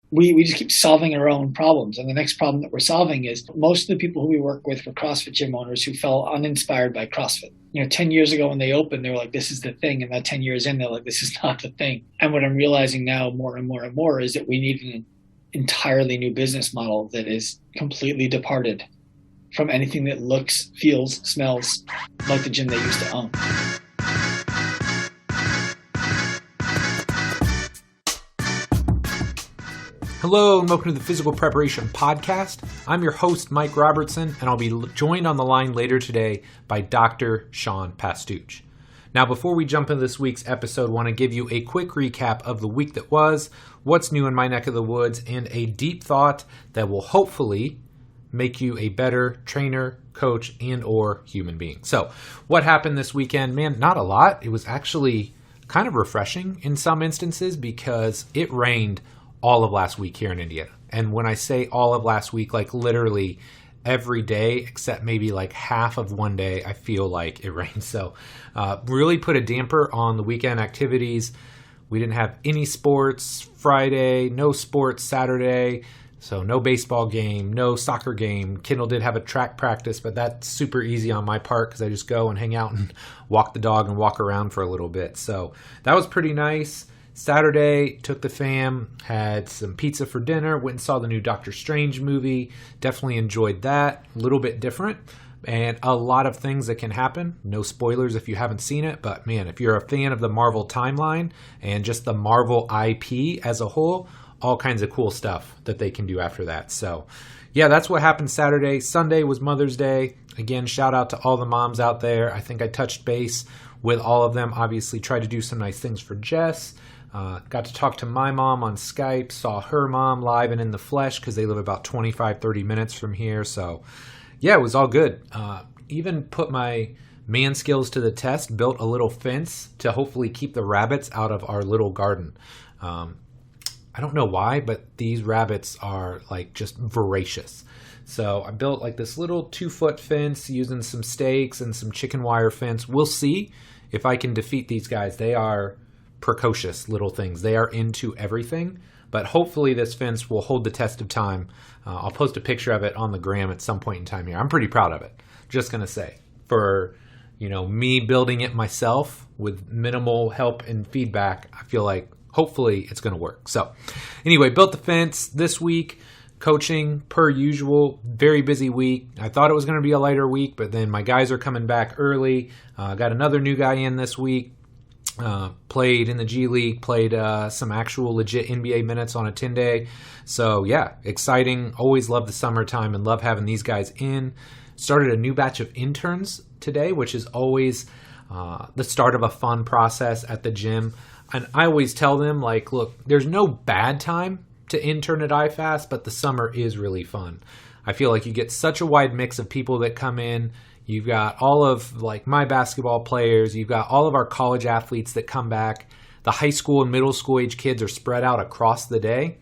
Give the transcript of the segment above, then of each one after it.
we just keep solving our own problems. And the next problem that we're solving is most of the people who we work with were CrossFit gym owners who felt uninspired by CrossFit. 10 years ago when they opened, they were like, this is the thing. And now 10 years in, they're like, this is not the thing. And what I'm realizing now more and more and more is that we need an entirely new business model that is completely departed from anything that looks, feels, smells like the gym they used to own. Hello and welcome to the Physical Preparation Podcast. I'm your host, Mike Robertson, and I'll be joined on the line later today by Dr. Sean Pastuch. Now, before we jump into this week's episode, I want to give you a quick recap of the week that was, what's new in my neck of the woods, and a deep thought that will hopefully make you a better trainer, coach, and or human being. So, what happened this weekend? Man, not a lot. It was actually kind of refreshing in some instances because it rained all of last week here in Indiana. And when I say all of last week, like literally every day except maybe like half of one day, I feel like it rained. So really put a damper on the weekend activities. We didn't have any sports Friday, no sports Saturday. So no baseball game, no soccer game. Kendall did have a track practice, but that's super easy on my part because I just go and hang out and walk the dog and walk around for a little bit. So that was pretty nice. Saturday, took the fam, had some pizza for dinner, went and saw the new Doctor Strange movie. Definitely enjoyed that. A little bit different and a lot of things that can happen. No spoilers if you haven't seen it, but man, if you're a fan of the Marvel timeline and just the Marvel IP as a whole, all kinds of cool stuff that they can do after that. So yeah, that's what happened Saturday. Sunday was Mother's Day. Again, shout out to all the moms out there. I think I touched base with all of them. Obviously tried to do some nice things for Jess. Got to talk to my mom on Skype, saw her mom live and in the flesh because they live about 25-30 minutes from here. So yeah, it was all good. Even put my man skills to the test, built a little fence to hopefully keep the rabbits out of our little garden. I don't know why, but these rabbits are like just voracious. So I built like this little 2-foot fence using some stakes and some chicken wire fence. We'll see if I can defeat these guys. They are precocious little things. They are into everything, but hopefully this fence will hold the test of time. I'll post a picture of it on the gram at some point in time here. I'm pretty proud of it. Just going to say for, me building it myself with minimal help and feedback, I feel like hopefully it's going to work. So anyway, built the fence this week, coaching per usual, very busy week. I thought it was going to be a lighter week, but then my guys are coming back early. Got another new guy in this week. Played in the G League, played some actual legit NBA minutes on a 10-day. So yeah, exciting. Always love the summertime and love having these guys in. Started a new batch of interns today, which is always the start of a fun process at the gym. And I always tell them, like, look, there's no bad time to intern at iFast, but the summer is really fun. I feel like you get such a wide mix of people that come in. You've got all of like my basketball players. You've got all of our college athletes that come back. The high school and middle school age kids are spread out across the day.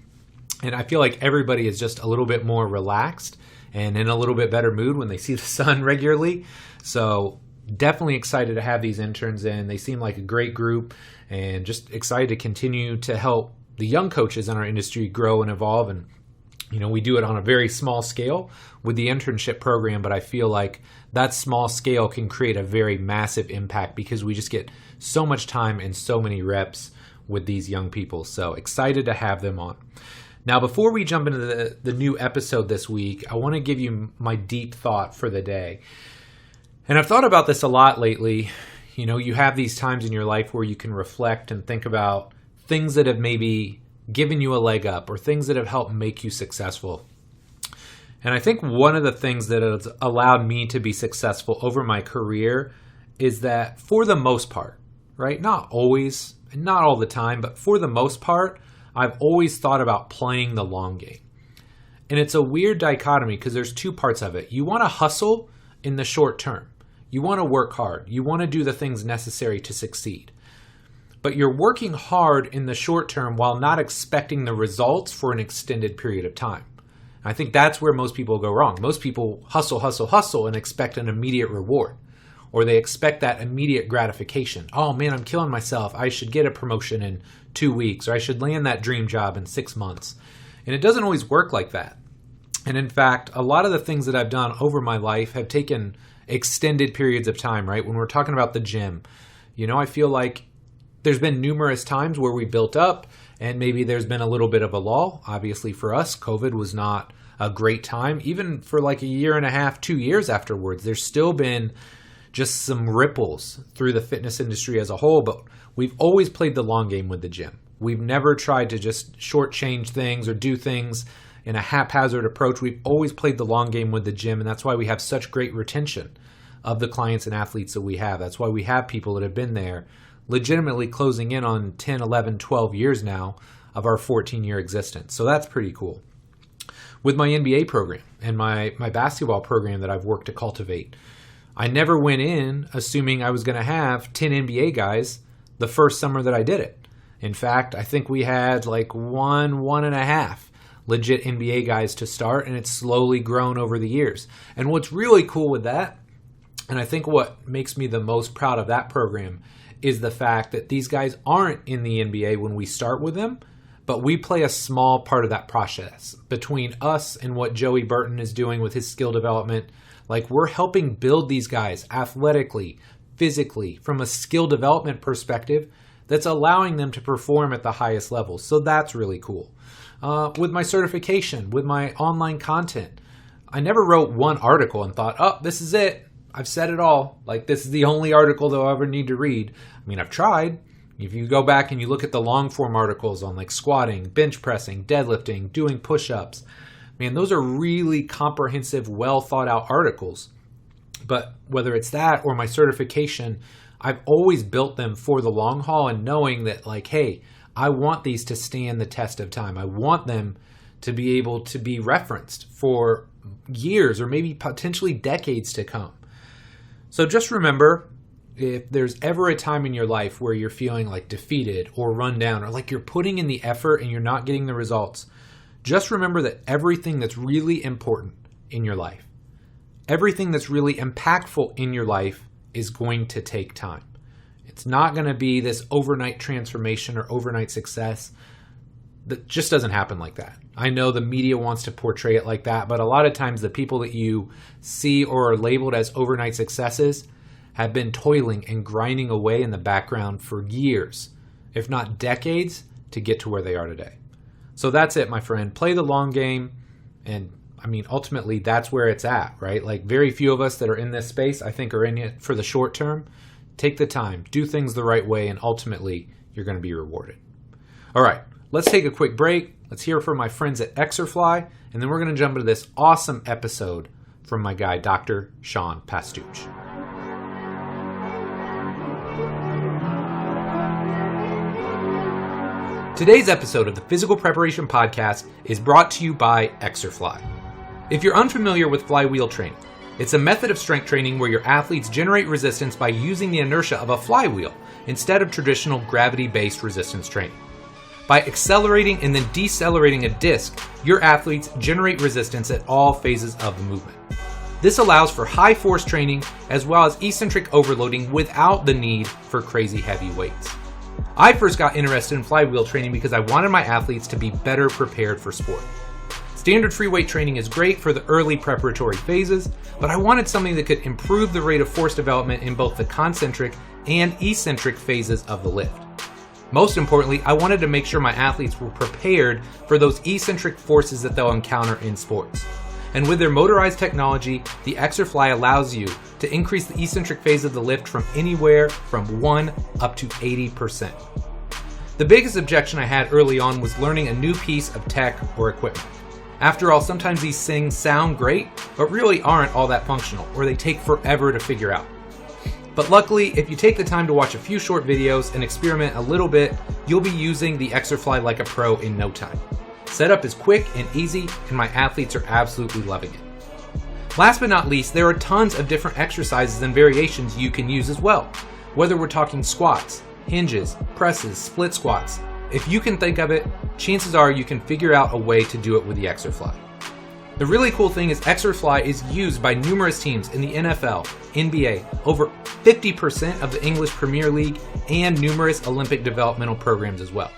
And I feel like everybody is just a little bit more relaxed and in a little bit better mood when they see the sun regularly. So definitely excited to have these interns in. They seem like a great group and just excited to continue to help the young coaches in our industry grow and evolve. And we do it on a very small scale with the internship program, but I feel like that small scale can create a very massive impact because we just get so much time and so many reps with these young people. So excited to have them on. Now, before we jump into the new episode this week, I want to give you my deep thought for the day. And I've thought about this a lot lately. You have these times in your life where you can reflect and think about things that have maybe given you a leg up or things that have helped make you successful. And I think one of the things that has allowed me to be successful over my career is that for the most part, right? Not always and not all the time, but for the most part, I've always thought about playing the long game. And it's a weird dichotomy because there's two parts of it. You want to hustle in the short term. You want to work hard. You want to do the things necessary to succeed. But you're working hard in the short term while not expecting the results for an extended period of time. I think that's where most people go wrong. Most people hustle and expect an immediate reward. Or they expect that immediate gratification. Oh man, I'm killing myself. I should get a promotion in 2 weeks. Or I should land that dream job in 6 months. And it doesn't always work like that. And in fact, a lot of the things that I've done over my life have taken extended periods of time, right? When we're talking about the gym, I feel like there's been numerous times where we built up and maybe there's been a little bit of a lull. Obviously for us, COVID was not a great time. Even for like a year and a half, 2 years afterwards, there's still been just some ripples through the fitness industry as a whole, but we've always played the long game with the gym. We've never tried to just shortchange things or do things in a haphazard approach. We've always played the long game with the gym, and that's why we have such great retention of the clients and athletes that we have. That's why we have people that have been there legitimately closing in on 10, 11, 12 years now of our 14-year existence. So that's pretty cool. With my NBA program and my basketball program that I've worked to cultivate, I never went in assuming I was going to have 10 NBA guys the first summer that I did it. In fact, I think we had like one and a half legit NBA guys to start, and it's slowly grown over the years. And what's really cool with that, and I think what makes me the most proud of that program, is the fact that these guys aren't in the NBA when we start with them, but we play a small part of that process between us and what Joey Burton is doing with his skill development. Like, we're helping build these guys athletically, physically, from a skill development perspective that's allowing them to perform at the highest levels. So that's really cool. With my certification, with my online content, I never wrote one article and thought, oh, this is it. I've said it all. Like, this is the only article that I'll ever need to read. I mean, I've tried. If you go back and you look at the long form articles on like squatting, bench pressing, deadlifting, doing push-ups, man, those are really comprehensive, well thought out articles. But whether it's that or my certification, I've always built them for the long haul, and knowing that like, hey, I want these to stand the test of time. I want them to be able to be referenced for years or maybe potentially decades to come. So just remember, if there's ever a time in your life where you're feeling like defeated or run down, or like you're putting in the effort and you're not getting the results, just remember that everything that's really important in your life, everything that's really impactful in your life is going to take time. It's not going to be this overnight transformation or overnight success. That just doesn't happen like that. I know the media wants to portray it like that, but a lot of times the people that you see or are labeled as overnight successes have been toiling and grinding away in the background for years, if not decades, to get to where they are today. So that's it, my friend. Play the long game. And I mean, ultimately, that's where it's at, right? Like, very few of us that are in this space, I think, are in it for the short term. Take the time, do things the right way, and ultimately, you're going to be rewarded. All right, let's take a quick break. Let's hear from my friends at Exerfly, and then we're going to jump into this awesome episode from my guy, Dr. Sean Pastuch. Today's episode of the Physical Preparation Podcast is brought to you by Exerfly. If you're unfamiliar with flywheel training, it's a method of strength training where your athletes generate resistance by using the inertia of a flywheel instead of traditional gravity-based resistance training. By accelerating and then decelerating a disc, your athletes generate resistance at all phases of the movement. This allows for high force training as well as eccentric overloading without the need for crazy heavy weights. I first got interested in flywheel training because I wanted my athletes to be better prepared for sport. Standard free weight training is great for the early preparatory phases, but I wanted something that could improve the rate of force development in both the concentric and eccentric phases of the lift. Most importantly, I wanted to make sure my athletes were prepared for those eccentric forces that they'll encounter in sports. And with their motorized technology, the Exerfly allows you to increase the eccentric phase of the lift from anywhere from 1 up to 80%. The biggest objection I had early on was learning a new piece of tech or equipment. After all, sometimes these things sound great, but really aren't all that functional, or they take forever to figure out. But luckily, if you take the time to watch a few short videos and experiment a little bit, you'll be using the Exerfly like a pro in no time. Setup is quick and easy, and my athletes are absolutely loving it. Last but not least, there are tons of different exercises and variations you can use as well. Whether we're talking squats, hinges, presses, split squats, if you can think of it, chances are you can figure out a way to do it with the Exerfly. The really cool thing is Exerfly is used by numerous teams in the NFL, NBA, over 50% of the English Premier League, and numerous Olympic developmental programs as well.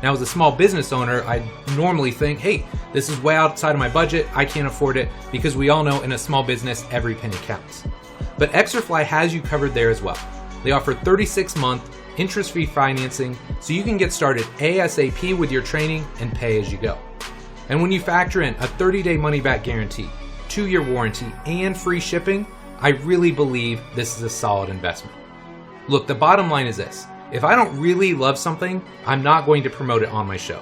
Now, as a small business owner, I normally think, hey, this is way outside of my budget. I can't afford it, because we all know in a small business, every penny counts. But Exerfly has you covered there as well. They offer 36-month interest-free financing, so you can get started ASAP with your training and pay as you go. And when you factor in a 30-day money-back guarantee, 2-year warranty, and free shipping, I really believe this is a solid investment. Look, the bottom line is this. If I don't really love something, I'm not going to promote it on my show.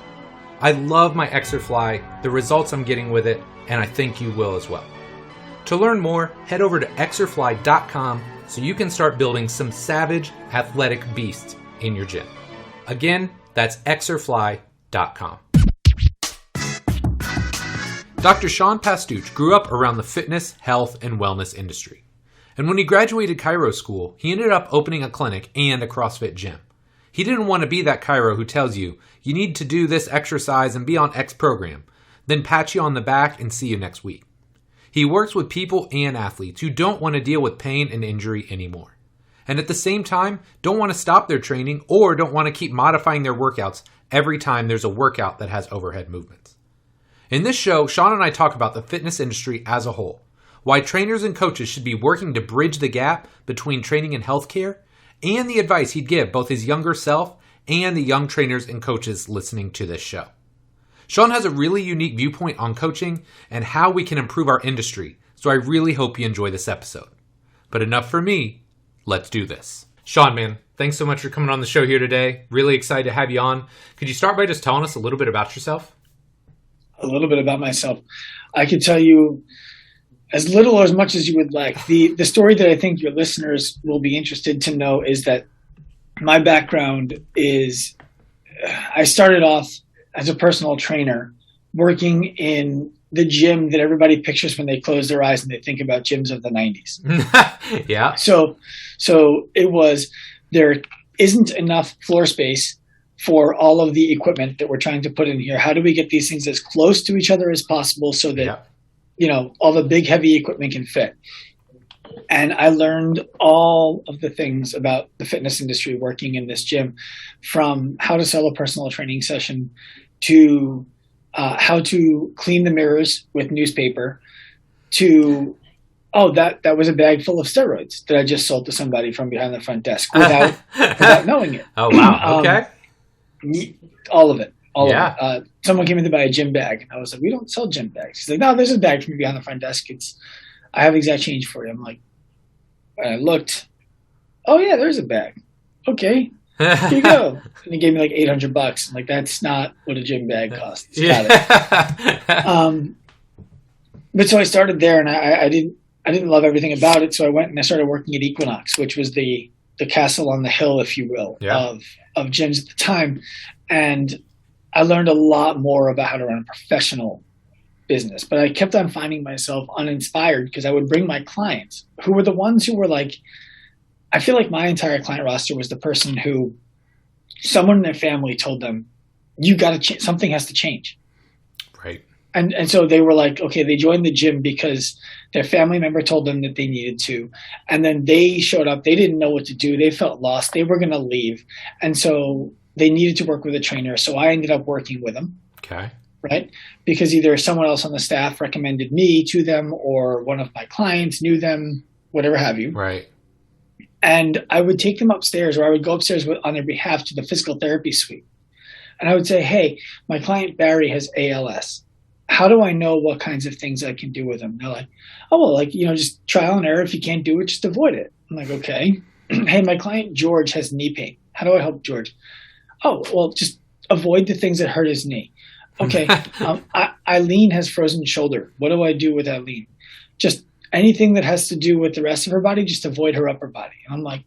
I love my Exerfly, the results I'm getting with it, and I think you will as well. To learn more, head over to Exerfly.com so you can start building some savage, athletic beasts in your gym. Again, that's Exerfly.com. Dr. Sean Pastuch grew up around the fitness, health, and wellness industry. And when he graduated chiro school, he ended up opening a clinic and a CrossFit gym. He didn't want to be that chiro who tells you, you need to do this exercise and be on X program, then pat you on the back and see you next week. He works with people and athletes who don't want to deal with pain and injury anymore. And at the same time, don't want to stop their training or don't want to keep modifying their workouts every time there's a workout that has overhead movements. In this show, Sean and I talk about the fitness industry as a whole, why trainers and coaches should be working to bridge the gap between training and healthcare, and the advice he'd give both his younger self and the young trainers and coaches listening to this show. Sean has a really unique viewpoint on coaching and how we can improve our industry, so I really hope you enjoy this episode. But enough for me, let's do this. Sean, man, thanks so much for coming on the show here today. Really excited to have you on. Could you start by just telling us a little bit about yourself? A little bit about myself. I could tell you as little or as much as you would like. The story that I think your listeners will be interested to know is that my background is, I started off as a personal trainer working in the gym that everybody pictures when they close their eyes and they think about gyms of the 90s. Yeah. So it was, there isn't enough floor space for all of the equipment that we're trying to put in here. How do we get these things as close to each other as possible so that, all the big heavy equipment can fit? And I learned all of the things about the fitness industry working in this gym, from how to sell a personal training session to how to clean the mirrors with newspaper to, that was a bag full of steroids that I just sold to somebody from behind the front desk without knowing it. Oh, wow. Okay. All of it. All of it. Someone came in to buy a gym bag. I was like, we don't sell gym bags. He's like, no, there's a bag from behind the front desk. I have exact change for you. I'm like, and I looked, oh yeah, there's a bag. Okay, here you go. And he gave me like $800. I'm like, that's not what a gym bag costs. Got it. But so I started there, and I didn't love everything about it. So I went and I started working at Equinox, which was the castle on the hill, if you will, of gyms at the time. And I learned a lot more about how to run a professional business, but I kept on finding myself uninspired because I would bring my clients who were the ones who were like, I feel like my entire client roster was the person who someone in their family told them, you got to something has to change. Right. And so they were like, okay, they joined the gym because their family member told them that they needed to. And then they showed up. They didn't know what to do. They felt lost. They were going to leave. And so they needed to work with a trainer. So I ended up working with them. Okay. Right? Because either someone else on the staff recommended me to them, or one of my clients knew them, whatever have you. Right. And I would take them upstairs, or I would go upstairs on their behalf to the physical therapy suite. And I would say, hey, my client Barry has ALS. How do I know what kinds of things I can do with him? They're like, oh, well, just trial and error. If you can't do it, just avoid it. I'm like, okay. Hey, my client George has knee pain. How do I help George? Oh, well, just avoid the things that hurt his knee. Okay. Eileen has frozen shoulder. What do I do with Eileen? Just anything that has to do with the rest of her body, just avoid her upper body. And I'm like,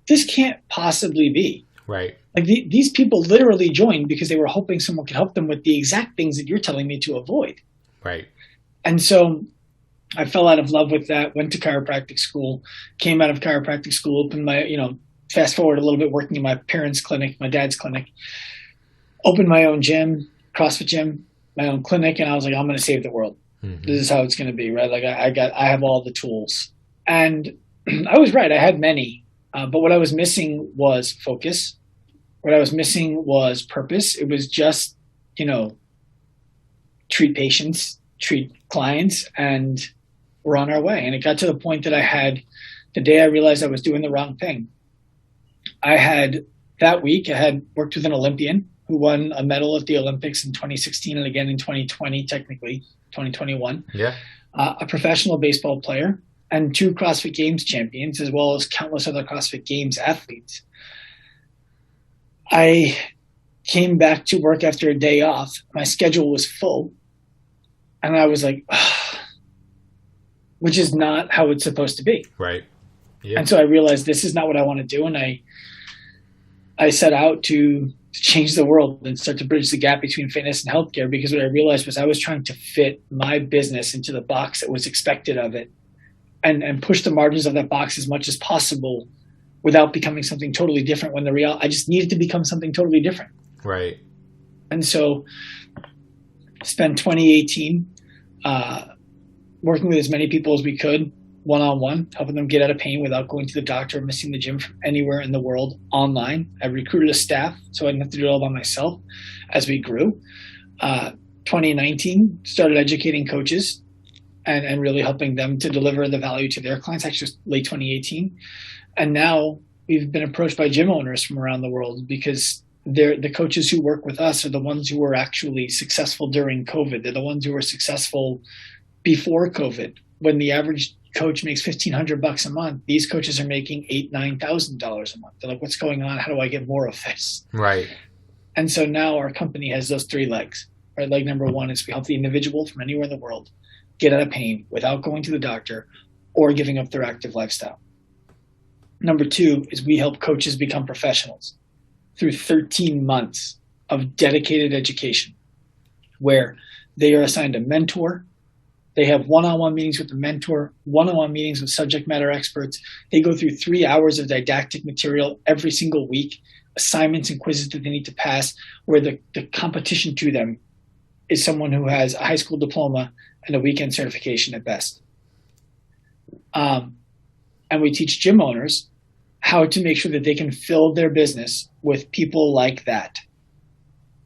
this can't possibly be. Right. Like these people literally joined because they were hoping someone could help them with the exact things that you're telling me to avoid. Right. And so I fell out of love with that, went to chiropractic school, came out of chiropractic school, opened my, fast forward a little bit, working in my parents' clinic, my dad's clinic, opened my own gym, CrossFit gym, my own clinic. And I was like, I'm going to save the world. Mm-hmm. This is how it's going to be, right? Like I have all the tools. And I was right. I had many, but what I was missing was focus. What I was missing was purpose. It was just, treat patients, treat clients, and we're on our way. And it got to the point that the day I realized I was doing the wrong thing, that week, I had worked with an Olympian who won a medal at the Olympics in 2016 and again in 2020, technically 2021. Yeah. A professional baseball player and 2 CrossFit Games champions, as well as countless other CrossFit Games athletes. I came back to work after a day off. My schedule was full. And I was like, which is not how it's supposed to be. Right. Yeah. And so I realized this is not what I want to do. And I set out to change the world and start to bridge the gap between fitness and healthcare, because what I realized was I was trying to fit my business into the box that was expected of it and push the margins of that box as much as possible without becoming something totally different, when I just needed to become something totally different. Right. And so spent 2018 working with as many people as we could, one-on-one, helping them get out of pain without going to the doctor or missing the gym from anywhere in the world, online. I recruited a staff so I didn't have to do it all by myself as we grew. 2019, started educating coaches and really helping them to deliver the value to their clients, actually late 2018. And now we've been approached by gym owners from around the world, because the coaches who work with us are the ones who were actually successful during COVID. They're the ones who were successful before COVID. When the average coach makes $1,500 a month, these coaches are making $8,000-$9,000 a month. They're like, what's going on? How do I get more of this? Right. And so now our company has those 3 legs. Right? Leg number 1 is we help the individual from anywhere in the world get out of pain without going to the doctor or giving up their active lifestyle. Number 2 is we help coaches become professionals through 13 months of dedicated education, where they are assigned a mentor. They have one-on-one meetings with the mentor, one-on-one meetings with subject matter experts. They go through 3 hours of didactic material every single week, assignments and quizzes that they need to pass, where the competition to them is someone who has a high school diploma and a weekend certification at best. And we teach gym owners how to make sure that they can fill their business with people like that.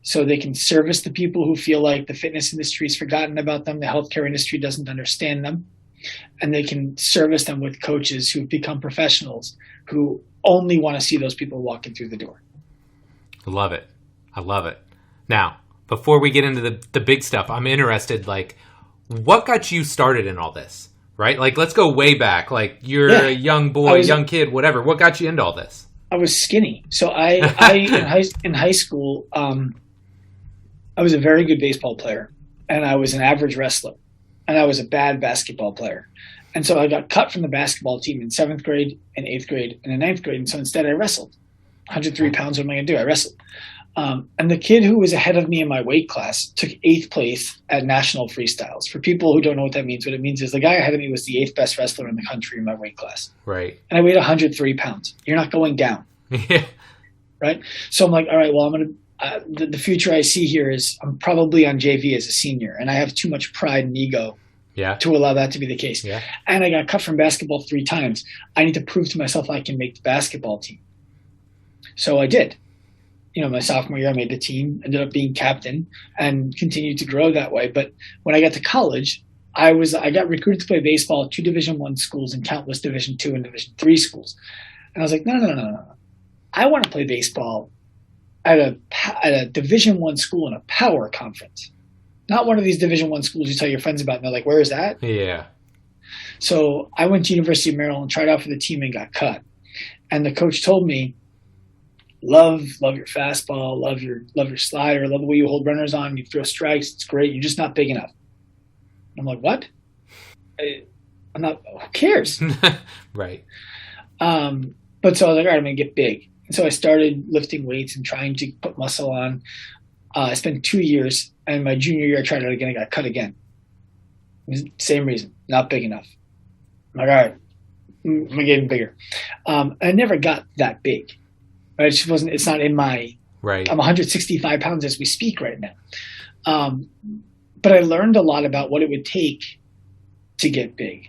So they can service the people who feel like the fitness industry has forgotten about them, the healthcare industry doesn't understand them, and they can service them with coaches who've become professionals who only want to see those people walking through the door. I love it. I love it. Now, before we get into the big stuff, I'm interested, like, what got you started in all this, right? Like, let's go way back. Like, you're a young boy, young kid, whatever. What got you into all this? I was skinny. So I in high school, I was a very good baseball player, and I was an average wrestler, and I was a bad basketball player. And so I got cut from the basketball team in 7th grade and 8th grade and in 9th grade. And so instead I wrestled. 103 pounds, what am I going to do? I wrestled. And the kid who was ahead of me in my weight class took 8th place at national freestyles. For people who don't know what it means is the guy ahead of me was the 8th best wrestler in the country in my weight class. Right. And I weighed 103 pounds. You're not going down. Yeah. Right. So I'm like, all right, well, I'm going to, the future I see here is I'm probably on JV as a senior, and I have too much pride and ego to allow that to be the case. Yeah. And I got cut from basketball 3 times. I need to prove to myself I can make the basketball team. So I did. My sophomore year, I made the team, ended up being captain, and continued to grow that way. But when I got to college, I got recruited to play baseball at 2 Division I schools and countless Division II and Division III schools. And I was like, no. I want to play baseball at a Division I school in a power conference. Not one of these Division I schools you tell your friends about and they're like, where is that? Yeah. So I went to University of Maryland, tried out for the team, and got cut. And the coach told me, love your fastball, love your slider, love the way you hold runners on, you throw strikes, it's great, you're just not big enough. I'm like, what? I'm not, who cares? Right. But so I was like, all right, I'm going to get big. And so I started lifting weights and trying to put muscle on. I spent 2 years, and my junior year I tried it again. I got cut again. Same reason, not big enough. I'm like, all right, I'm going to get even bigger. I never got that big. Right? It just wasn't. It's not in my. Right. I'm 165 pounds as we speak right now. But I learned a lot about what it would take to get big.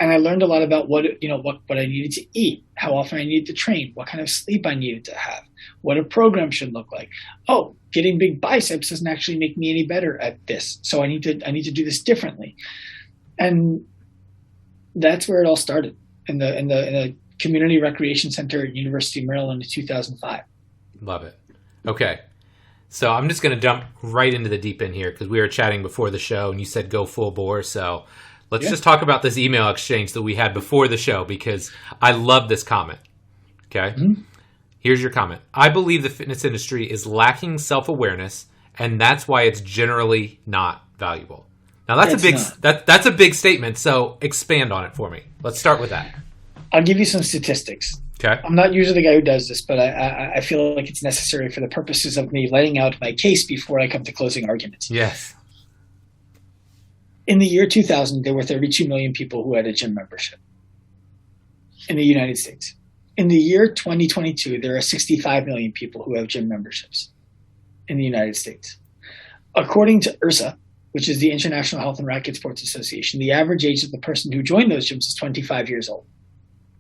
And I learned a lot about what I needed to eat, how often I needed to train, what kind of sleep I needed to have, what a program should look like. Oh, getting big biceps doesn't actually make me any better at this. So I need to do this differently. And that's where it all started in the community recreation center at University of Maryland in 2005. Love it. Okay. So I'm just going to jump right into the deep end here because we were chatting before the show and you said go full bore. So let's just talk about this email exchange that we had before the show because I love this comment. Okay. Mm-hmm. Here's your comment. I believe the fitness industry is lacking self-awareness and that's why it's generally not valuable. Now that's a big statement. So expand on it for me. Let's start with that. I'll give you some statistics. Okay. I'm not usually the guy who does this, but I feel like it's necessary for the purposes of me laying out my case before I come to closing arguments. Yes. In the year 2000, there were 32 million people who had a gym membership in the United States. In the year 2022, there are 65 million people who have gym memberships in the United States. According to IHRSA, which is the International Health and Racket Sports Association, the average age of the person who joined those gyms is 25 years old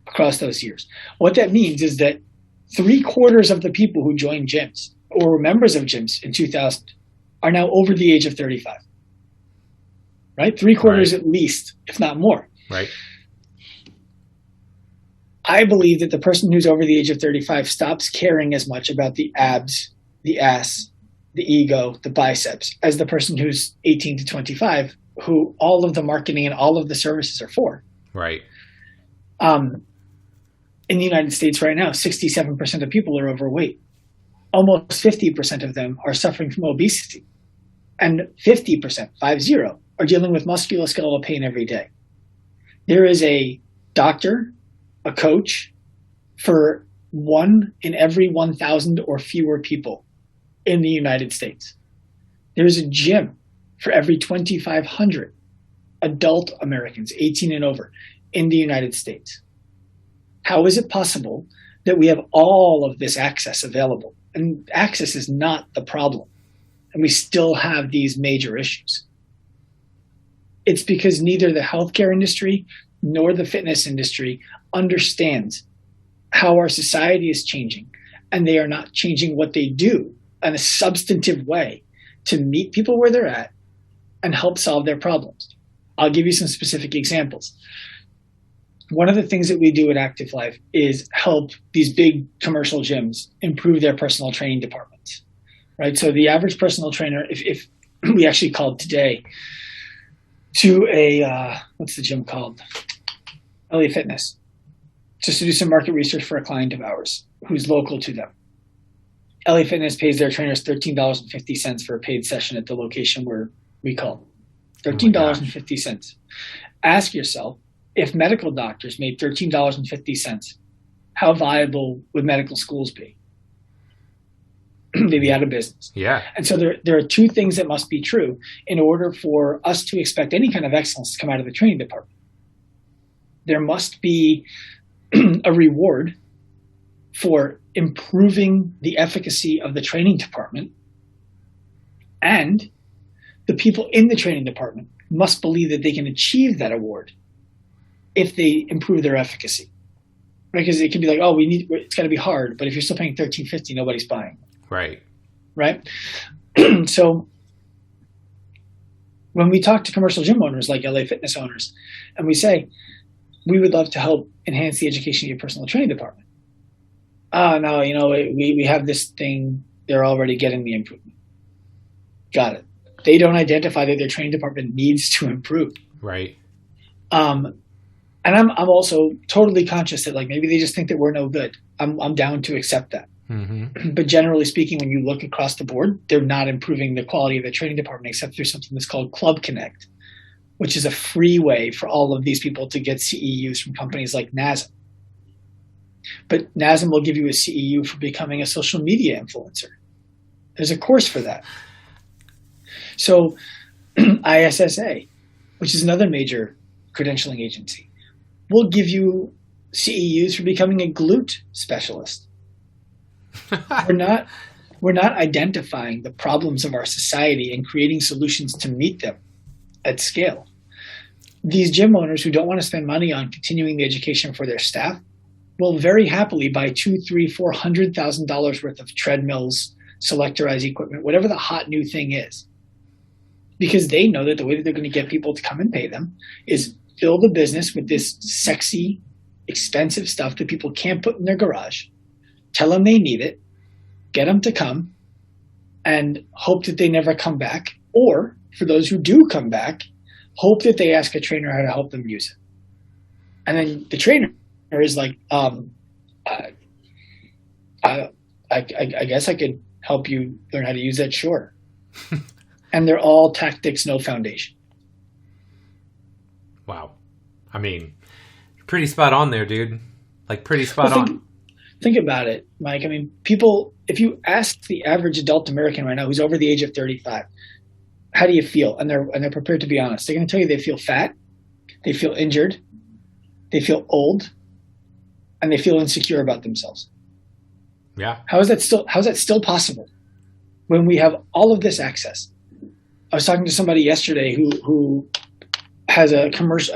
across those years. What that means is that 3/4 of the people who joined gyms or were members of gyms in 2000 are now over the age of 35. Right? 3/4 at least, if not more. Right. I believe that the person who's over the age of 35 stops caring as much about the abs, the ass, the ego, the biceps, as the person who's 18 to 25, who all of the marketing and all of the services are for. Right. In the United States right now, 67% of people are overweight. Almost 50% of them are suffering from obesity. And 50%, 50, are dealing with musculoskeletal pain every day. There is a doctor, a coach, for 1 in every 1,000 or fewer people in the United States. There's a gym for every 2,500 adult Americans, 18 and over, in the United States. How is it possible that we have all of this access available? And access is not the problem. And we still have these major issues. It's because neither the healthcare industry nor the fitness industry understands how our society is changing. And they are not changing what they do in a substantive way to meet people where they're at and help solve their problems. I'll give you some specific examples. One of the things that we do at Active Life is help these big commercial gyms improve their personal training departments, right? So the average personal trainer, if we actually called today to what's the gym called? LA Fitness, just to do some market research for a client of ours who's local to them. LA Fitness pays their trainers $13.50 for a paid session at the location where we call. $13.50. Ask yourself, if medical doctors made $13.50, how viable would medical schools be? They'd be out of business. Yeah. And so there are two things that must be true in order for us to expect any kind of excellence to come out of the training department. There must be a reward for improving the efficacy of the training department, and the people in the training department must believe that they can achieve that award if they improve their efficacy. Right? Because it can be like, oh, it's got to be hard, but if you're still paying $13.50, nobody's buying. Right. Right? So when we talk to commercial gym owners like LA Fitness owners, and we say, we would love to help enhance the education of your personal training department. No, we have this thing. They're already getting the improvement. Got it. They don't identify that their training department needs to improve. Right. And I'm also totally conscious that maybe they just think that we're no good. I'm down to accept that. Mm-hmm. But generally speaking, when you look across the board, they're not improving the quality of the training department except through something that's called Club Connect, which is a free way for all of these people to get CEUs from companies like NASM. But NASM will give you a CEU for becoming a social media influencer. There's a course for that. So ISSA, which is another major credentialing agency, will give you CEUs for becoming a glute specialist. We're not identifying the problems of our society and creating solutions to meet them at scale. These gym owners who don't want to spend money on continuing the education for their staff will very happily buy $200,000, $300,000, $400,000 worth of treadmills, selectorized equipment, whatever the hot new thing is, because they know that the way that they're going to get people to come and pay them is fill the business with this sexy, expensive stuff that people can't put in their garage, tell them they need it, get them to come, and hope that they never come back. Or for those who do come back, hope that they ask a trainer how to help them use it. And then the trainer is like, I guess I could help you learn how to use that, sure. And they're all tactics, no foundation. Wow. I mean, pretty spot on there, dude. Like, pretty spot on. Think about it, Mike. I mean, people, if you ask the average adult American right now who's over the age of 35, how do you feel? And they're prepared to be honest. They're going to tell you they feel fat, they feel injured, they feel old, and they feel insecure about themselves. Yeah. How is that still possible when we have all of this access? I was talking to somebody yesterday who has a corporate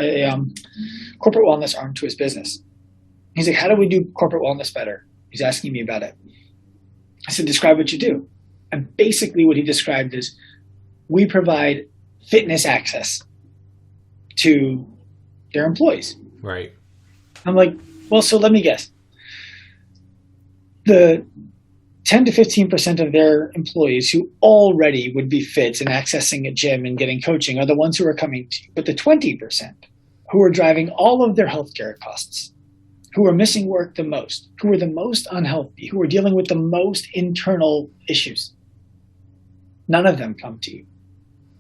wellness arm to his business. He's like, how do we do corporate wellness better? He's asking me about it. I said, describe what you do. And basically what he described is, we provide fitness access to their employees. Right. I'm like, well, so let me guess. The 10 to 15% of their employees who already would be fit and accessing a gym and getting coaching are the ones who are coming to you. But the 20% who are driving all of their healthcare costs, who are missing work the most, who are the most unhealthy, who are dealing with the most internal issues, none of them come to you.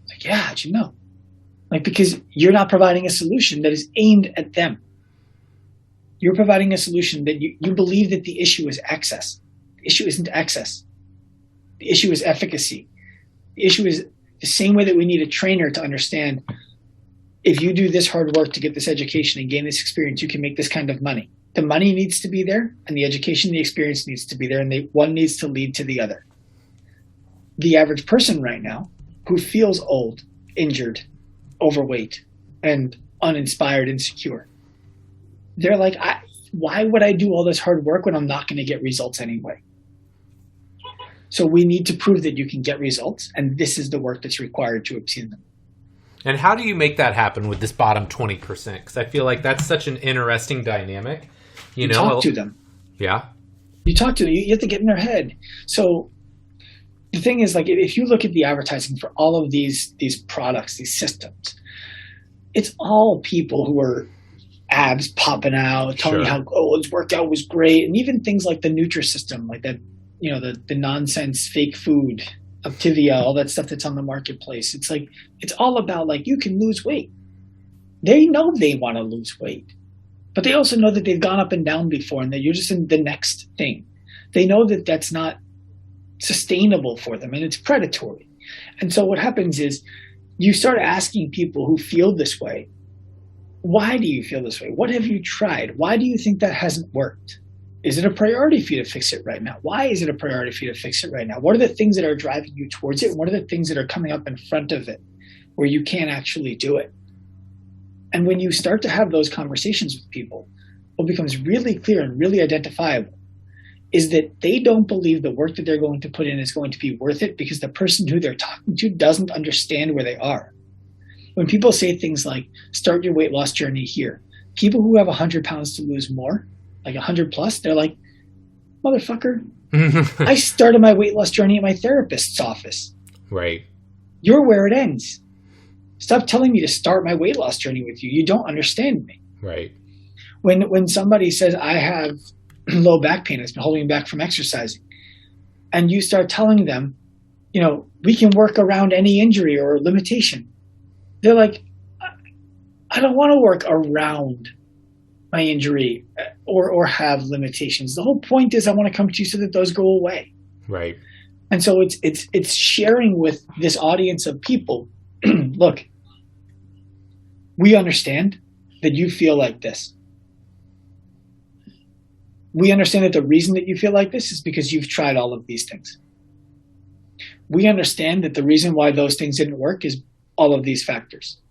Like, yeah, how'd you know? Like, because you're not providing a solution that is aimed at them. You're providing a solution that you believe that the issue is access. The issue isn't access. The issue is efficacy. The issue is the same way that we need a trainer to understand, if you do this hard work to get this education and gain this experience, you can make this kind of money. The money needs to be there, and the education, the experience needs to be there, and one needs to lead to the other. The average person right now who feels old, injured, overweight, and uninspired, insecure, they're like, why would I do all this hard work when I'm not going to get results anyway? So we need to prove that you can get results, and this is the work that's required to obtain them. And how do you make that happen with this bottom 20%? Because I feel like that's such an interesting dynamic. You know, talk to them. Yeah. You talk to them. You have to get in their head. So the thing is, like, if you look at the advertising for all of these products, these systems, it's all people who are abs popping out, telling you how his workout was great, and even things like the Nutrisystem, like that, you know, the nonsense fake food, Activia, all that stuff that's on the marketplace. It's like, it's all about, like, you can lose weight. They know they want to lose weight, but they also know that they've gone up and down before, and that you're just in the next thing. They know that that's not sustainable for them, and it's predatory. And so what happens is, you start asking people who feel this way, why do you feel this way? What have you tried? Why do you think that hasn't worked? Is it a priority for you to fix it right now? Why is it a priority for you to fix it right now? What are the things that are driving you towards it? What are the things that are coming up in front of it where you can't actually do it? And when you start to have those conversations with people, what becomes really clear and really identifiable is that they don't believe the work that they're going to put in is going to be worth it, because the person who they're talking to doesn't understand where they are. When people say things like, start your weight loss journey here, people who have 100 pounds to lose more, like 100 plus, they're like, motherfucker, I started my weight loss journey at my therapist's office. Right. You're where it ends. Stop telling me to start my weight loss journey with you. You don't understand me. Right. When somebody says, I have low back pain, it's been holding me back from exercising, and you start telling them, you know, we can work around any injury or limitation, they're like, I don't want to work around my injury or have limitations. The whole point is I want to come to you so that those go away. Right. And so it's sharing with this audience of people, look, we understand that you feel like this. We understand that the reason that you feel like this is because you've tried all of these things. We understand that the reason why those things didn't work is all of these factors.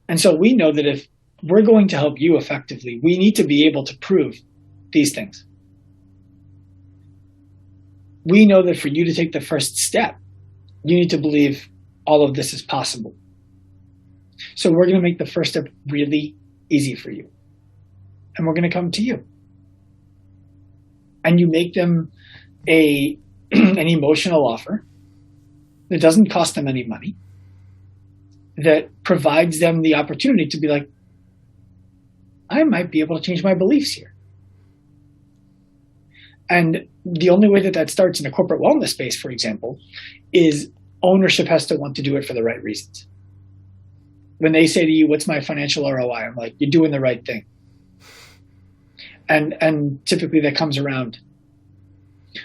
And so we know that if we're going to help you effectively, we need to be able to prove these things. We know that for you to take the first step, you need to believe all of this is possible. So we're going to make the first step really easy for you. And we're going to come to you. And you make them an emotional offer that doesn't cost them any money, that provides them the opportunity to be like, I might be able to change my beliefs here. And the only way that that starts in a corporate wellness space, for example, is ownership has to want to do it for the right reasons. When they say to you, what's my financial ROI? I'm like, you're doing the right thing. And typically that comes around.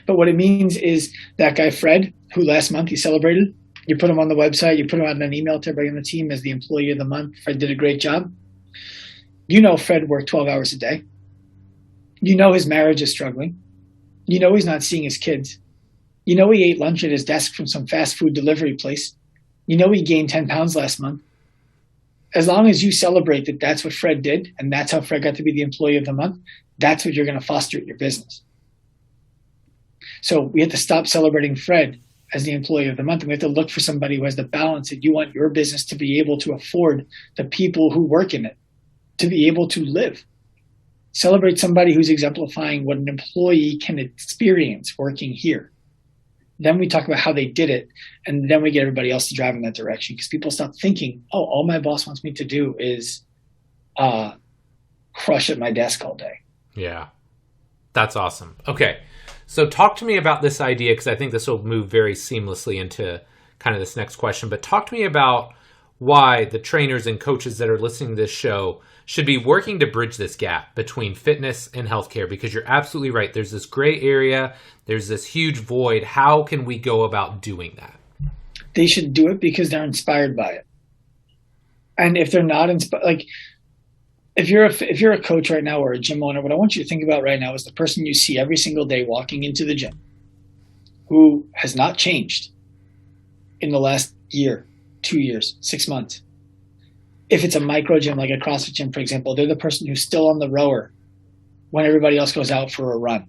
But what it means is that guy, Fred, who last month he celebrated, you put him on the website, you put him out in an email to everybody on the team as the employee of the month. Fred did a great job. You know Fred worked 12 hours a day. You know his marriage is struggling. You know he's not seeing his kids. You know he ate lunch at his desk from some fast food delivery place. You know he gained 10 pounds last month. As long as you celebrate that that's what Fred did and that's how Fred got to be the employee of the month, that's what you're going to foster at your business. So we have to stop celebrating Fred as the employee of the month, and we have to look for somebody who has the balance that you want your business to be able to afford the people who work in it, to be able to live. Celebrate somebody who's exemplifying what an employee can experience working here. Then we talk about how they did it, and then we get everybody else to drive in that direction, because people stop thinking, oh, all my boss wants me to do is crush at my desk all day. Yeah, that's awesome. Okay, so talk to me about this idea, because I think this will move very seamlessly into kind of this next question, but talk to me about why the trainers and coaches that are listening to this show should be working to bridge this gap between fitness and healthcare, because you're absolutely right. There's this gray area. There's this huge void. How can we go about doing that? They should do it because they're inspired by it. And if they're not inspired, like if you're a coach right now or a gym owner, what I want you to think about right now is the person you see every single day walking into the gym who has not changed in the last year, 2 years, 6 months. If it's a micro gym, like a CrossFit gym, for example, they're the person who's still on the rower when everybody else goes out for a run,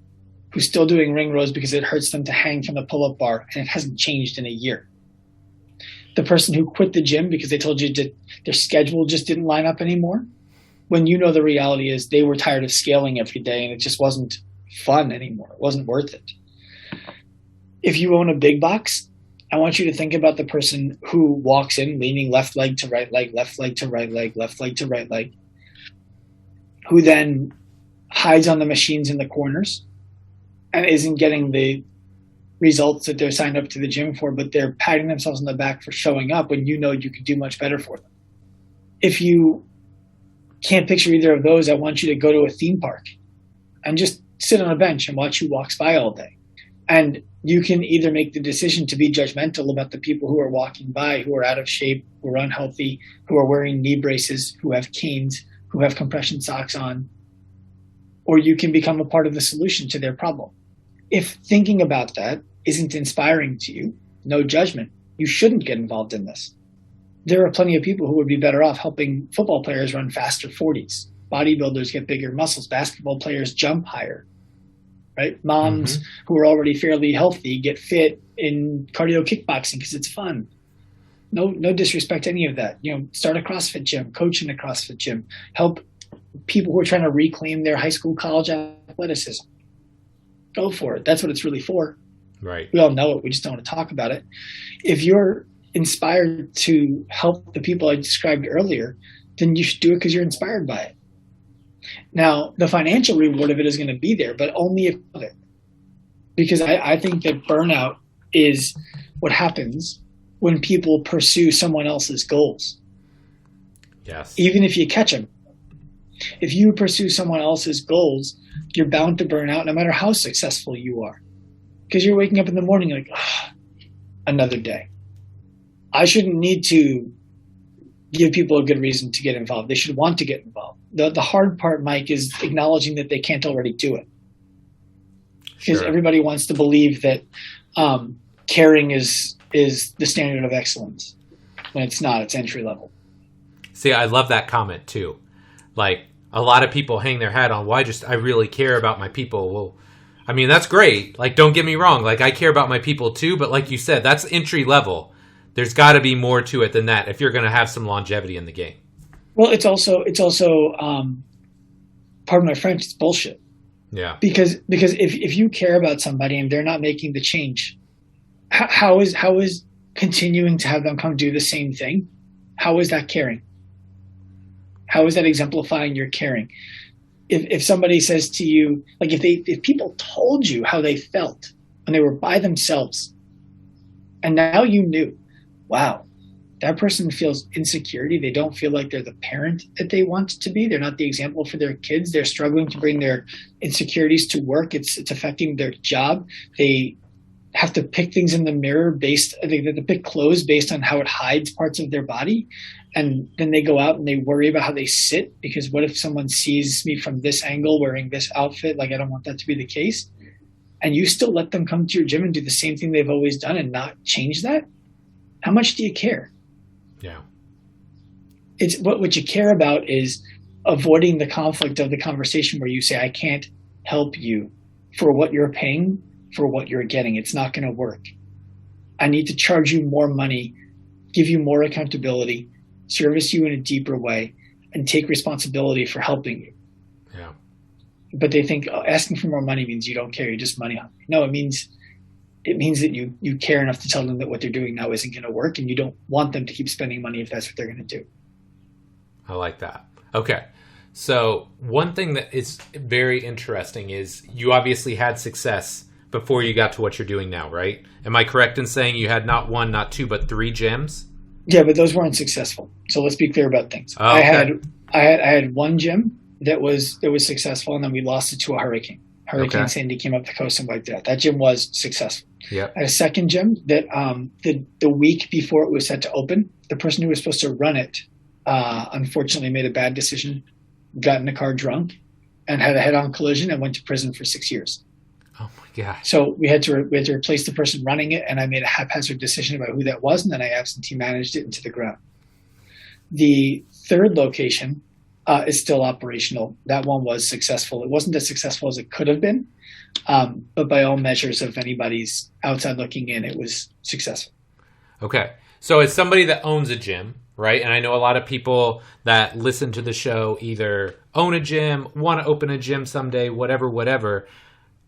who's still doing ring rows because it hurts them to hang from the pull-up bar and it hasn't changed in a year. The person who quit the gym because they told you that their schedule just didn't line up anymore, when you know the reality is they were tired of scaling every day and it just wasn't fun anymore. It wasn't worth it. If you own a big box, I want you to think about the person who walks in leaning left leg to right leg, left leg to right leg, left leg to right leg, who then hides on the machines in the corners and isn't getting the results that they're signed up to the gym for, but they're patting themselves on the back for showing up when you know you could do much better for them. If you can't picture either of those, I want you to go to a theme park and just sit on a bench and watch who walks by all day. And you can either make the decision to be judgmental about the people who are walking by, who are out of shape, who are unhealthy, who are wearing knee braces, who have canes, who have compression socks on, or you can become a part of the solution to their problem. If thinking about that isn't inspiring to you, no judgment, you shouldn't get involved in this. There are plenty of people who would be better off helping football players run faster 40s, bodybuilders get bigger muscles, basketball players jump higher. Right? Moms who are already fairly healthy get fit in cardio kickboxing because it's fun. No disrespect to any of that. Start a CrossFit gym, coach in a CrossFit gym, help people who are trying to reclaim their high school, college athleticism. Go for it. That's what it's really for. Right. We all know it. We just don't want to talk about it. If you're inspired to help the people I described earlier, then you should do it because you're inspired by it. Now, the financial reward of it is going to be there, but only if of it. Because I think that burnout is what happens when people pursue someone else's goals. Yes. Even if you catch them. If you pursue someone else's goals, you're bound to burn out no matter how successful you are. Because you're waking up in the morning like, another day. I shouldn't need to give people a good reason to get involved. They should want to get involved. The hard part, Mike, is acknowledging that they can't already do it. Because everybody wants to believe that caring is the standard of excellence. When it's not, it's entry level. See, I love that comment too. Like, a lot of people hang their hat on, well, I really care about my people. Well, I mean, that's great. Like, don't get me wrong. Like, I care about my people too, but like you said, that's entry level. There's got to be more to it than that if you're going to have some longevity in the game. Well, it's also pardon my French, it's bullshit. Yeah. Because if you care about somebody and they're not making the change, how is continuing to have them come do the same thing? How is that caring? How is that exemplifying your caring? If somebody says to you, like if people told you how they felt when they were by themselves, and now you knew, wow, that person feels insecurity. They don't feel like they're the parent that they want to be. They're not the example for their kids. They're struggling to bring their insecurities to work. It's affecting their job. They have to pick things in the mirror they have to pick clothes based on how it hides parts of their body. And then they go out and they worry about how they sit, because what if someone sees me from this angle wearing this outfit? Like, I don't want that to be the case. And you still let them come to your gym and do the same thing they've always done and not change that? How much do you care? Yeah. It's what you care about is avoiding the conflict of the conversation where you say, I can't help you for what you're paying, for what you're getting. It's not going to work. I need to charge you more money, give you more accountability, service you in a deeper way, and take responsibility for helping you. Yeah. But they think asking for more money means you don't care. You're just money hungry. No, it means that you care enough to tell them that what they're doing now isn't going to work, and you don't want them to keep spending money if that's what they're going to do. I like that. Okay. So one thing that is very interesting is you obviously had success before you got to what you're doing now, right? Am I correct in saying you had not one, not two, but 3 gyms? Yeah, but those weren't successful. So let's be clear about things. Oh, okay. I had one gym that was successful, and then we lost it to a hurricane. Hurricane Sandy came up the coast and wiped it out. That gym was successful. Yep. I had a second gym that the week before it was set to open, the person who was supposed to run it unfortunately made a bad decision, got in a car drunk, and had a head-on collision and went to prison for 6 years. Oh my gosh. So we had to replace the person running it, and I made a haphazard decision about who that was, and then I absentee managed it into the ground. The third location is still operational. That one was successful. It wasn't as successful as it could have been, but by all measures of anybody's outside looking in, it was successful. Okay. So as somebody that owns a gym, right? And I know a lot of people that listen to the show either own a gym, want to open a gym someday, whatever.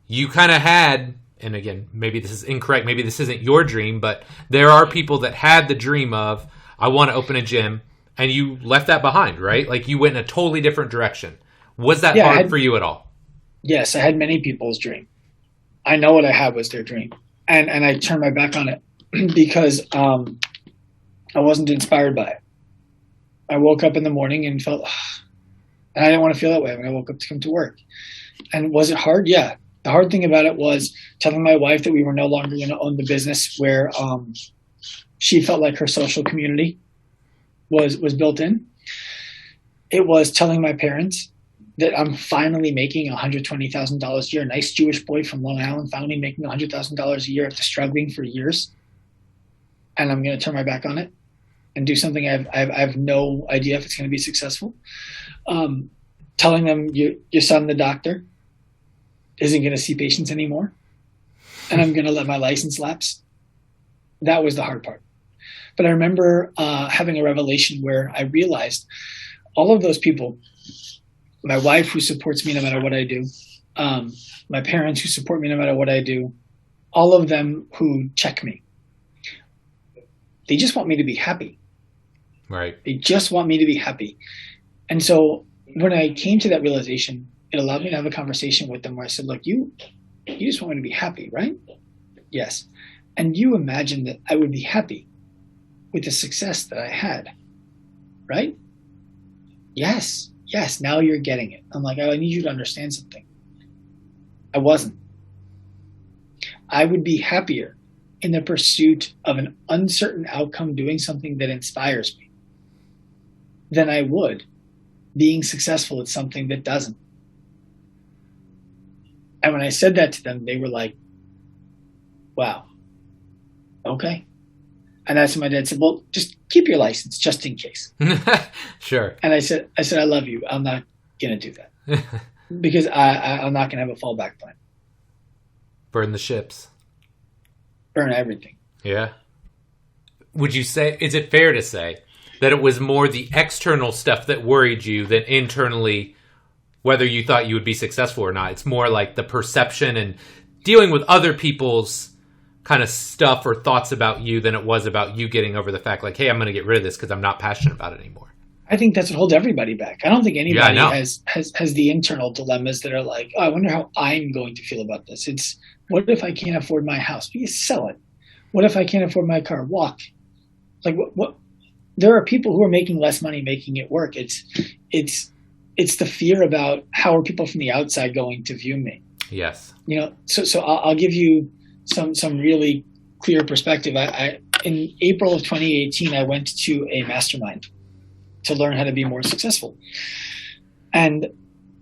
You kind of had, and again, maybe this is incorrect, maybe this isn't your dream, but there are people that had the dream of, I want to open a gym, and you left that behind, right? Like you went in a totally different direction. Was that hard for you at all? Yes, I had many people's dream. I know what I had was their dream. And I turned my back on it because I wasn't inspired by it. I woke up in the morning and felt, and I didn't want to feel that way when I woke up to come to work. And was it hard? Yeah. The hard thing about it was telling my wife that we were no longer going to own the business where she felt like her social community was built in. It was telling my parents that I'm finally making $120,000 a year, a nice Jewish boy from Long Island, finally making $100,000 a year after struggling for years. And I'm going to turn my back on it and do something I have no idea if it's going to be successful. Telling them your son, the doctor, isn't going to see patients anymore, and I'm going to let my license lapse. That was the hard part. But I remember having a revelation where I realized all of those people, my wife who supports me no matter what I do, my parents who support me no matter what I do, all of them who check me, they just want me to be happy. Right. They just want me to be happy. And so when I came to that realization, it allowed me to have a conversation with them where I said, look, you just want me to be happy, right? Yes. And you imagined that I would be happy with the success that I had, right? Yes. Now you're getting it. I'm like, I need you to understand something. I wasn't. I would be happier in the pursuit of an uncertain outcome doing something that inspires me than I would being successful at something that doesn't. And when I said that to them, they were like, wow, okay. And that's when my dad said, well, just keep your license just in case. Sure. And I said, I love you. I'm not going to do that because I'm not going to have a fallback plan. Burn the ships. Burn everything. Yeah. Would you say, is it fair to say that it was more the external stuff that worried you than internally, whether you thought you would be successful or not? It's more like the perception and dealing with other people's kind of stuff or thoughts about you than it was about you getting over the fact like, hey, I'm going to get rid of this because I'm not passionate about it anymore. I think that's what holds everybody back. I don't think anybody has the internal dilemmas that are like, oh, I wonder how I'm going to feel about this. It's, what if I can't afford my house? You sell it. What if I can't afford my car? Walk. Like what? There are people who are making less money making it work. It's the fear about how are people from the outside going to view me. Yes. So I'll give you some really clear perspective. I in April of 2018, I went to a mastermind to learn how to be more successful. And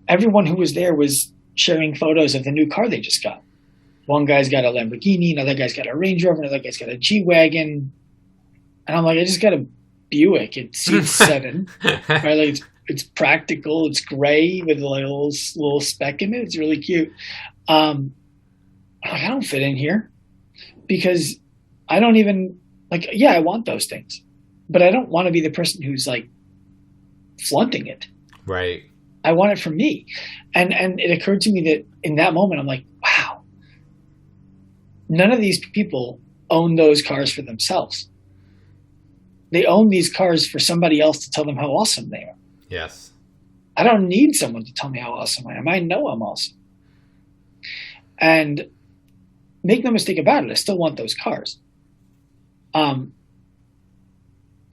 everyone who was there was sharing photos of the new car they just got. One guy's got a Lamborghini, another guy's got a Range Rover, another guy's got a G-Wagon. And I'm like, I just got a Buick. It seats 7. Right? Like it's practical. It's gray with like a little speck in it. It's really cute. I'm like, I don't fit in here because I don't even like, yeah, I want those things, but I don't want to be the person who's like flaunting it. Right. I want it for me. And it occurred to me that in that moment, I'm like, wow, none of these people own those cars for themselves. They own these cars for somebody else to tell them how awesome they are. Yes. I don't need someone to tell me how awesome I am. I know I'm awesome. And make no mistake about it, I still want those cars. But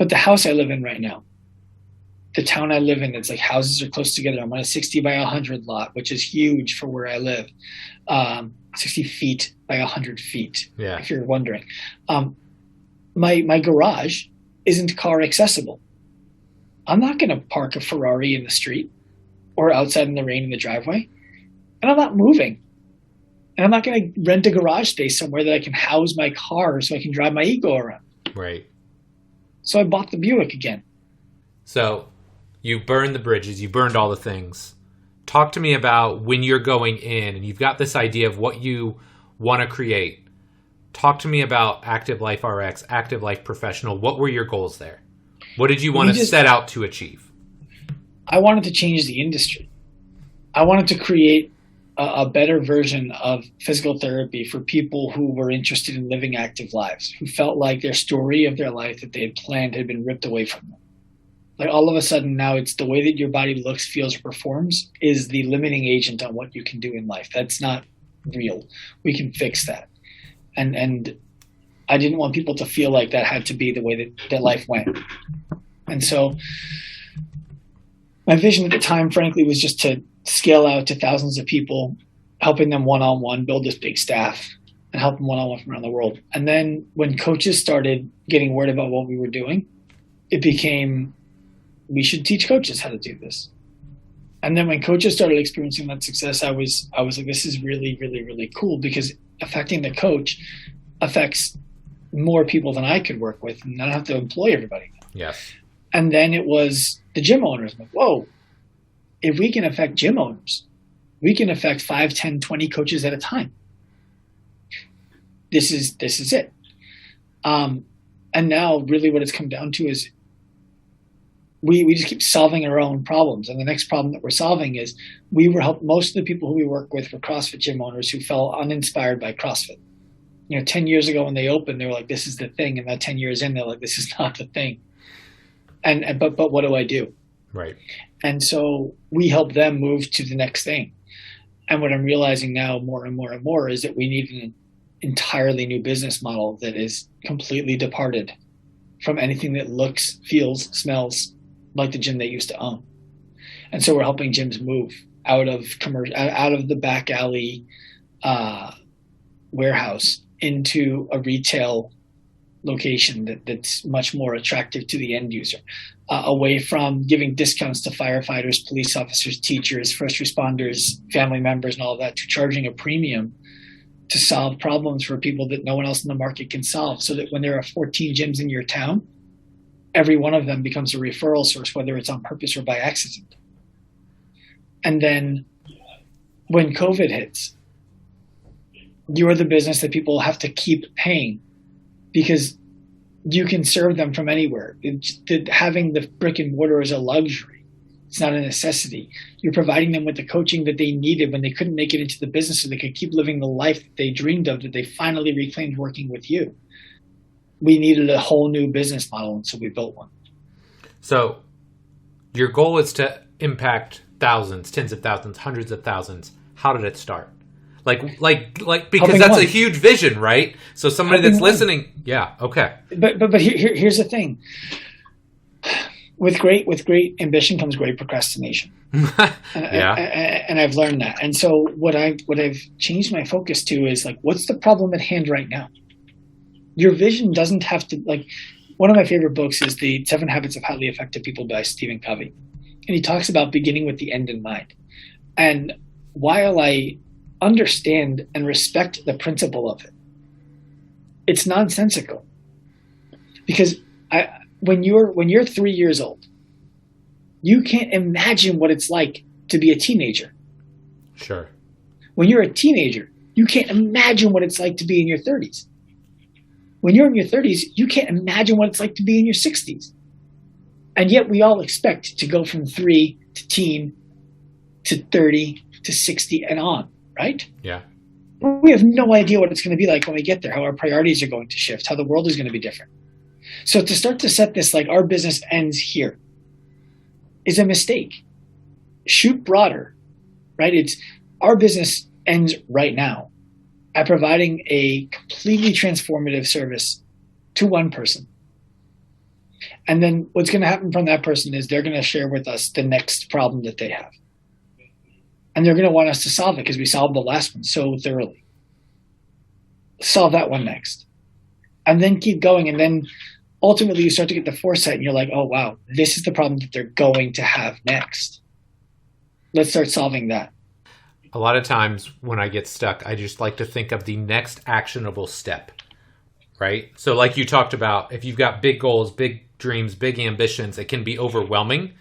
the house I live in right now, the town I live in, it's like houses are close together. I'm on a 60 by 100 lot, which is huge for where I live. 60 feet by 100 feet, if you're wondering. My garage isn't car accessible. I'm not going to park a Ferrari in the street or outside in the rain in the driveway. And I'm not moving. And I'm not going to rent a garage space somewhere that I can house my car so I can drive my ego around. Right. So I bought the Buick again. So you burned the bridges. You burned all the things. Talk to me about when you're going in and you've got this idea of what you want to create. Talk to me about Active Life RX, Active Life Professional. What were your goals there? What did you want to set out to achieve? I wanted to change the industry. I wanted to create a better version of physical therapy for people who were interested in living active lives, who felt like their story of their life that they had planned had been ripped away from them. Like all of a sudden now it's the way that your body looks, feels, or performs is the limiting agent on what you can do in life. That's not real. We can fix that. And I didn't want people to feel like that had to be the way that life went. And so my vision at the time, frankly, was just to scale out to thousands of people, helping them one-on-one, build this big staff, and help them one-on-one from around the world. And then when coaches started getting word about what we were doing, it became, we should teach coaches how to do this. And then when coaches started experiencing that success, I was like, this is really, really, really cool because affecting the coach affects more people than I could work with, and I don't have to employ everybody. Yes. And then it was the gym owners. I'm like, whoa, if we can affect gym owners, we can affect 5, 10, 20 coaches at a time. This is it. And now really what it's come down to is we just keep solving our own problems. And the next problem that we're solving is most of the people who we work with were CrossFit gym owners who felt uninspired by CrossFit. 10 years ago when they opened, they were like, this is the thing. And now 10 years in, they're like, this is not the thing. But what do I do? Right. And so we help them move to the next thing. And what I'm realizing now more and more and more is that we need an entirely new business model that is completely departed from anything that looks, feels, smells like the gym they used to own. And so we're helping gyms move out of the back alley warehouse into a retail location that's much more attractive to the end user, away from giving discounts to firefighters, police officers, teachers, first responders, family members, and all of that, to charging a premium to solve problems for people that no one else in the market can solve, so that when there are 14 gyms in your town, every one of them becomes a referral source, whether it's on purpose or by accident. And then when COVID hits, you're the business that people have to keep paying because you can serve them from anywhere. Having the brick and mortar is a luxury. It's not a necessity. You're providing them with the coaching that they needed when they couldn't make it into the business so they could keep living the life that they dreamed of, that they finally reclaimed working with you. We needed a whole new business model, and so we built one. So your goal is to impact thousands, tens of thousands, hundreds of thousands. How did it start? Like because that's a huge vision, right? So somebody that's listening, yeah, okay. But here's the thing. With great ambition comes great procrastination. And I've learned that. And so what I've changed my focus to is like, what's the problem at hand right now? Your vision doesn't have to, like, one of my favorite books is The 7 Habits of Highly Effective People by Stephen Covey. And he talks about beginning with the end in mind. And while I understand and respect the principle of it, it's nonsensical. Because when you're 3 years old, you can't imagine what it's like to be a teenager. Sure. When you're a teenager, you can't imagine what it's like to be in your 30s. When you're in your 30s, you can't imagine what it's like to be in your 60s. And yet we all expect to go from 3 to teen to 30 to 60 and on, right? Yeah. We have no idea what it's going to be like when we get there, how our priorities are going to shift, how the world is going to be different. So to start to set this like our business ends here is a mistake. Shoot broader, right? It's our business ends right now at providing a completely transformative service to one person. And then what's going to happen from that person is they're going to share with us the next problem that they have. And they're going to want us to solve it because we solved the last one so thoroughly. Solve that one next. And then keep going. And then ultimately you start to get the foresight and you're like, oh, wow, this is the problem that they're going to have next. Let's start solving that. A lot of times when I get stuck, I just like to think of the next actionable step, right? So like you talked about, if you've got big goals, big dreams, big ambitions, it can be overwhelming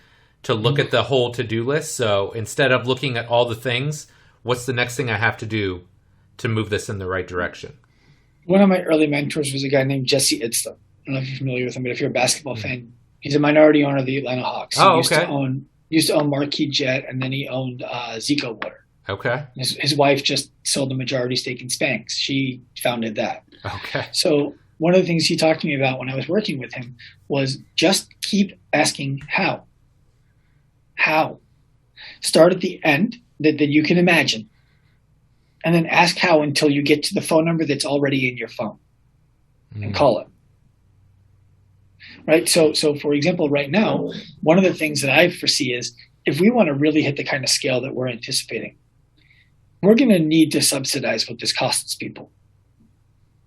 to look at the whole to-do list. So instead of looking at all the things, what's the next thing I have to do to move this in the right direction? One of my early mentors was a guy named Jesse Itzler. I don't know if you're familiar with him, but if you're a basketball fan, he's a minority owner of the Atlanta Hawks. He used to own Marquis Jet, and then he owned Zico Water. Okay. His wife just sold the majority stake in Spanx. She founded that. Okay. So one of the things he talked to me about when I was working with him was just keep asking how. How? Start at the end that you can imagine. And then ask how until you get to the phone number that's already in your phone. And call it. Right? So for example, right now, one of the things that I foresee is if we want to really hit the kind of scale that we're anticipating, we're going to need to subsidize what this costs people.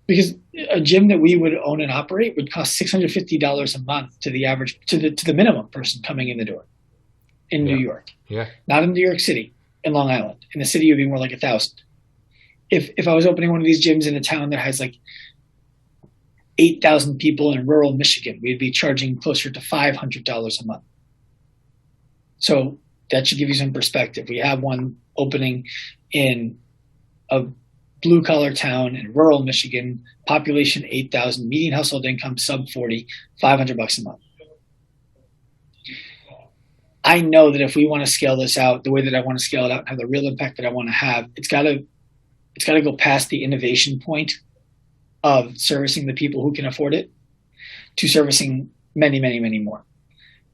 Because a gym that we would own and operate would cost $650 a month to the average, to the minimum person coming in the door in New York. Yeah. Not in New York City, in Long Island. In the city, it would be more like 1,000. If I was opening one of these gyms in a town that has like 8,000 people in rural Michigan, we'd be charging closer to $500 a month. So that should give you some perspective. We have one opening in a blue-collar town in rural Michigan, population 8,000, median household income sub 40, $500 a month. I know that if we want to scale this out the way that I want to scale it out and have the real impact that I want to have, it's got to go past the innovation point of servicing the people who can afford it to servicing many, many, many more.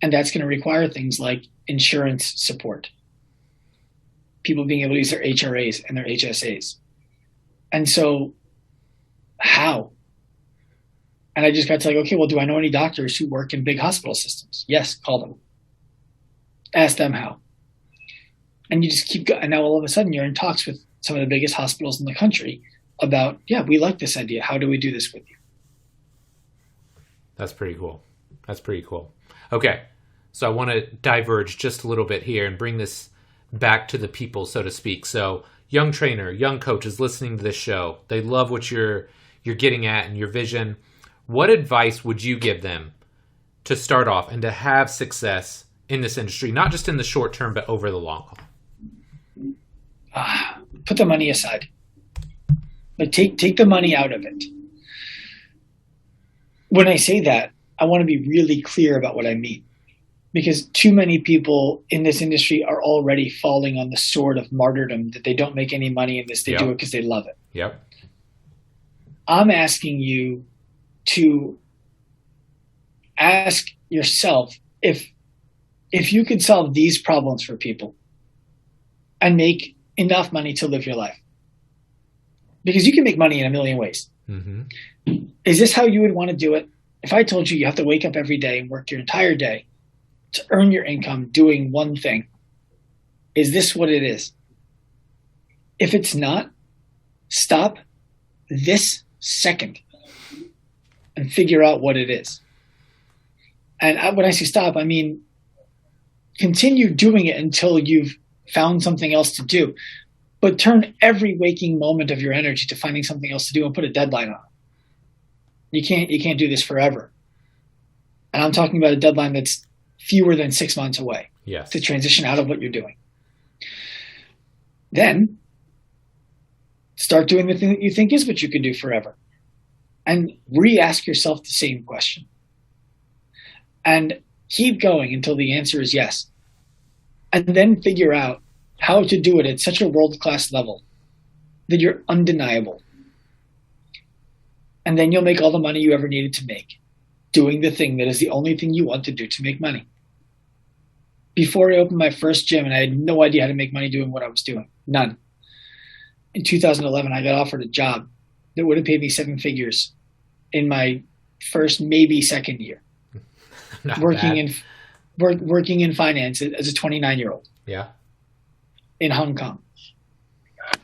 And that's going to require things like insurance support, people being able to use their HRAs and their HSAs. And so how? And I just got to like, okay, well, do I know any doctors who work in big hospital systems? Yes, call them. Ask them how. And you just keep going. And now all of a sudden you're in talks with some of the biggest hospitals in the country about, yeah, we like this idea. How do we do this with you? That's pretty cool. That's pretty cool. Okay. So I want to diverge just a little bit here and bring this back to the people, so to speak. So young trainer, young coach is listening to this show, they love what you're getting at and your vision, what advice would you give them to start off and to have success in this industry, not just in the short term, but over the long haul? Put the money aside. Like take the money out of it. When I say that, I want to be really clear about what I mean, because too many people in this industry are already falling on the sword of martyrdom, that they don't make any money in this. They do it because they love it. Yep. I'm asking you to ask yourself if you could solve these problems for people and make enough money to live your life. Because you can make money in a million ways. Mm-hmm. Is this how you would want to do it? If I told you have to wake up every day and work your entire day to earn your income doing one thing, is this what it is? If it's not, stop this second and figure out what it is. And when I say stop, I mean continue doing it until you've found something else to do. But turn every waking moment of your energy to finding something else to do and put a deadline on it. You can't do this forever. And I'm talking about a deadline that's fewer than 6 months away. Yes. To transition out of what you're doing. Then start doing the thing that you think is what you can do forever. And re-ask yourself the same question. And keep going until the answer is yes. And then figure out how to do it at such a world-class level that you're undeniable. And then you'll make all the money you ever needed to make, doing the thing that is the only thing you want to do to make money. Before I opened my first gym, and I had no idea how to make money doing what I was doing. None. In 2011, I got offered a job that would have paid me 7 figures in my first, maybe second year. working in finance as a 29-year-old. Yeah. In Hong Kong.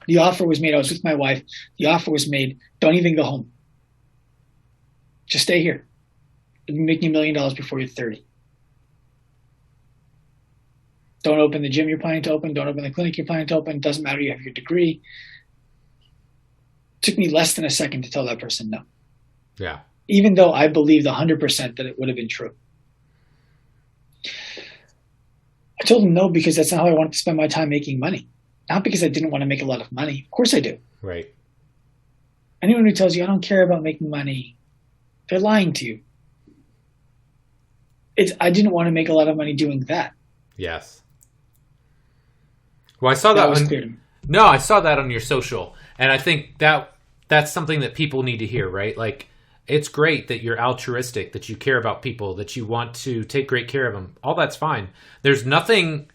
The offer was made. I was with my wife. The offer was made. Don't even go home. Just stay here. You'll be making $1 million before you're 30. Don't open the gym you're planning to open. Don't open the clinic you're planning to open. Doesn't matter you have your degree. It took me less than a second to tell that person no. Yeah. Even though I believed 100% that it would have been true. I told him no because that's not how I wanted to spend my time making money. Not because I didn't want to make a lot of money. Of course I do. Right. Anyone who tells you I don't care about making money, they're lying to you. I didn't want to make a lot of money doing that. Yes. Well, I saw that was clear to me. No, I saw that on your social. And I think that's something that people need to hear, right? Like, it's great that you're altruistic, that you care about people, that you want to take great care of them. All that's fine. There's nothing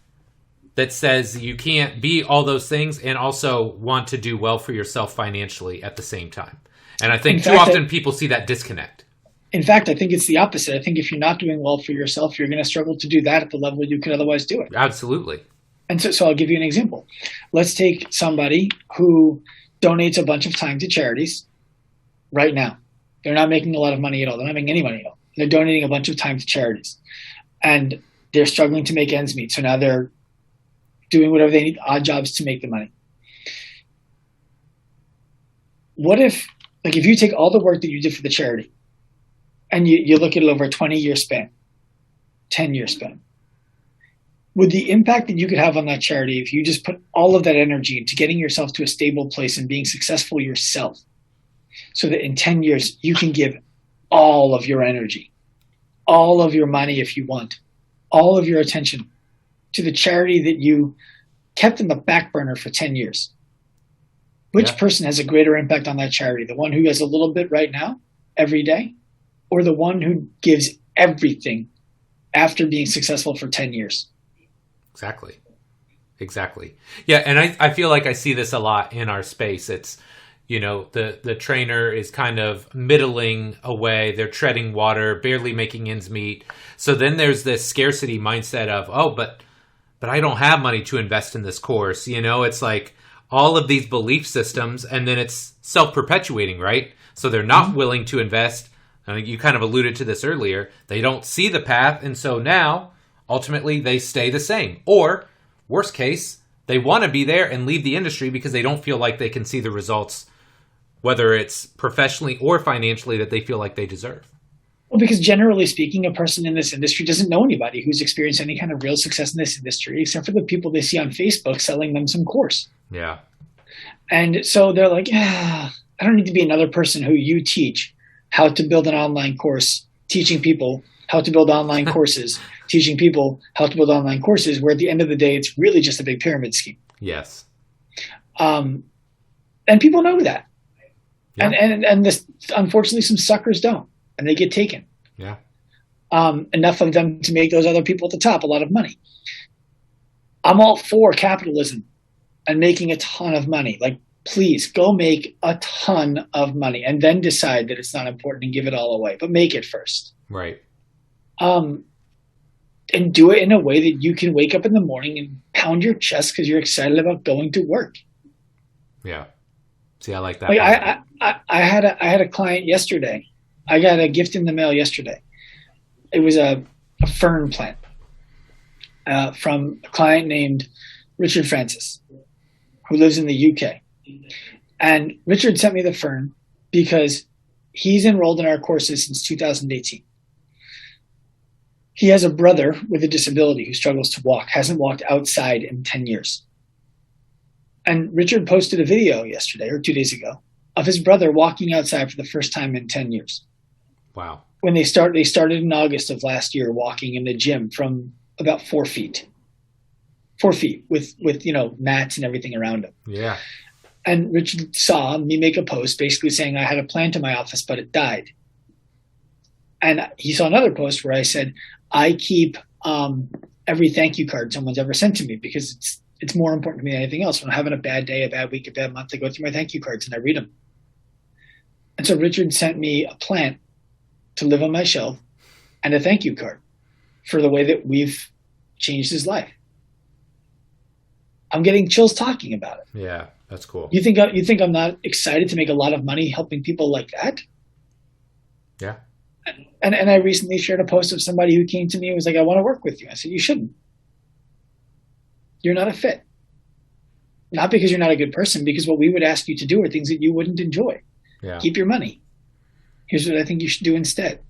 that says you can't be all those things and also want to do well for yourself financially at the same time. And I think too often people see that disconnect. In fact, I think it's the opposite. I think if you're not doing well for yourself, you're going to struggle to do that at the level you could otherwise do it. Absolutely. And so I'll give you an example. Let's take somebody who donates a bunch of time to charities right now. They're not making a lot of money at all. They're not making any money at all. They're donating a bunch of time to charities. And they're struggling to make ends meet. So now they're doing whatever they need, odd jobs to make the money. What if you take all the work that you did for the charity and you look at it over a 20-year span, 10-year span, would the impact that you could have on that charity if you just put all of that energy into getting yourself to a stable place and being successful yourself, so that in 10 years you can give all of your energy, all of your money if you want, all of your attention to the charity that you kept in the back burner for 10 years? Which person has a greater impact on that charity? The one who has a little bit right now, every day, or the one who gives everything after being successful for 10 years? Exactly. Yeah, and I feel like I see this a lot in our space. It's, the trainer is kind of middling away. They're treading water, barely making ends meet. So then there's this scarcity mindset of, but I don't have money to invest in this course. It's like all of these belief systems, and then it's self-perpetuating, right? So they're not willing to invest. I mean, you kind of alluded to this earlier. They don't see the path, and so now, ultimately, they stay the same. Or, worst case, They want to be there and leave the industry because they don't feel like they can see the results, whether it's professionally or financially, that they feel like they deserve. Well, because generally speaking, a person in this industry doesn't know anybody who's experienced any kind of real success in this industry, except for the people they see on Facebook selling them some course. Yeah. And so they're like, I don't need to be another person who you teach how to build an online course, teaching people how to build online courses, teaching people how to build online courses, where at the end of the day, it's really just a big pyramid scheme. Yes. And people know that. Yeah. And this, unfortunately, some suckers don't. And they get taken. Yeah. Enough of them to make those other people at the top a lot of money. I'm all for capitalism and making a ton of money. Like, please go make a ton of money and then decide that it's not important and give it all away. But make it first. Right. And do it in a way that you can wake up in the morning and pound your chest because you're excited about going to work. Yeah. See, I like that. Like I had a client yesterday. I got a gift in the mail yesterday. It was a fern plant from a client named Richard Francis, who lives in the UK. And Richard sent me the fern because he's enrolled in our courses since 2018. He has a brother with a disability who struggles to walk, hasn't walked outside in 10 years. And Richard posted a video yesterday or 2 days ago of his brother walking outside for the first time in 10 years. Wow. When they started in August of last year, walking in the gym from about 4 feet. 4 feet with mats and everything around him. Yeah. And Richard saw me make a post basically saying I had a plant in my office, but it died. And he saw another post where I said, I keep every thank you card someone's ever sent to me because it's more important to me than anything else. When I'm having a bad day, a bad week, a bad month, I go through my thank you cards and I read them. And so Richard sent me a plant to live on my shelf and a thank you card for the way that we've changed his life. I'm getting chills talking about it. Yeah, that's cool. You think I'm not excited to make a lot of money helping people like that? Yeah. And I recently shared a post of somebody who came to me and was like, I want to work with you. I said, you shouldn't. You're not a fit. Not because you're not a good person, because what we would ask you to do are things that you wouldn't enjoy. Yeah. Keep your money. Here's what I think you should do instead.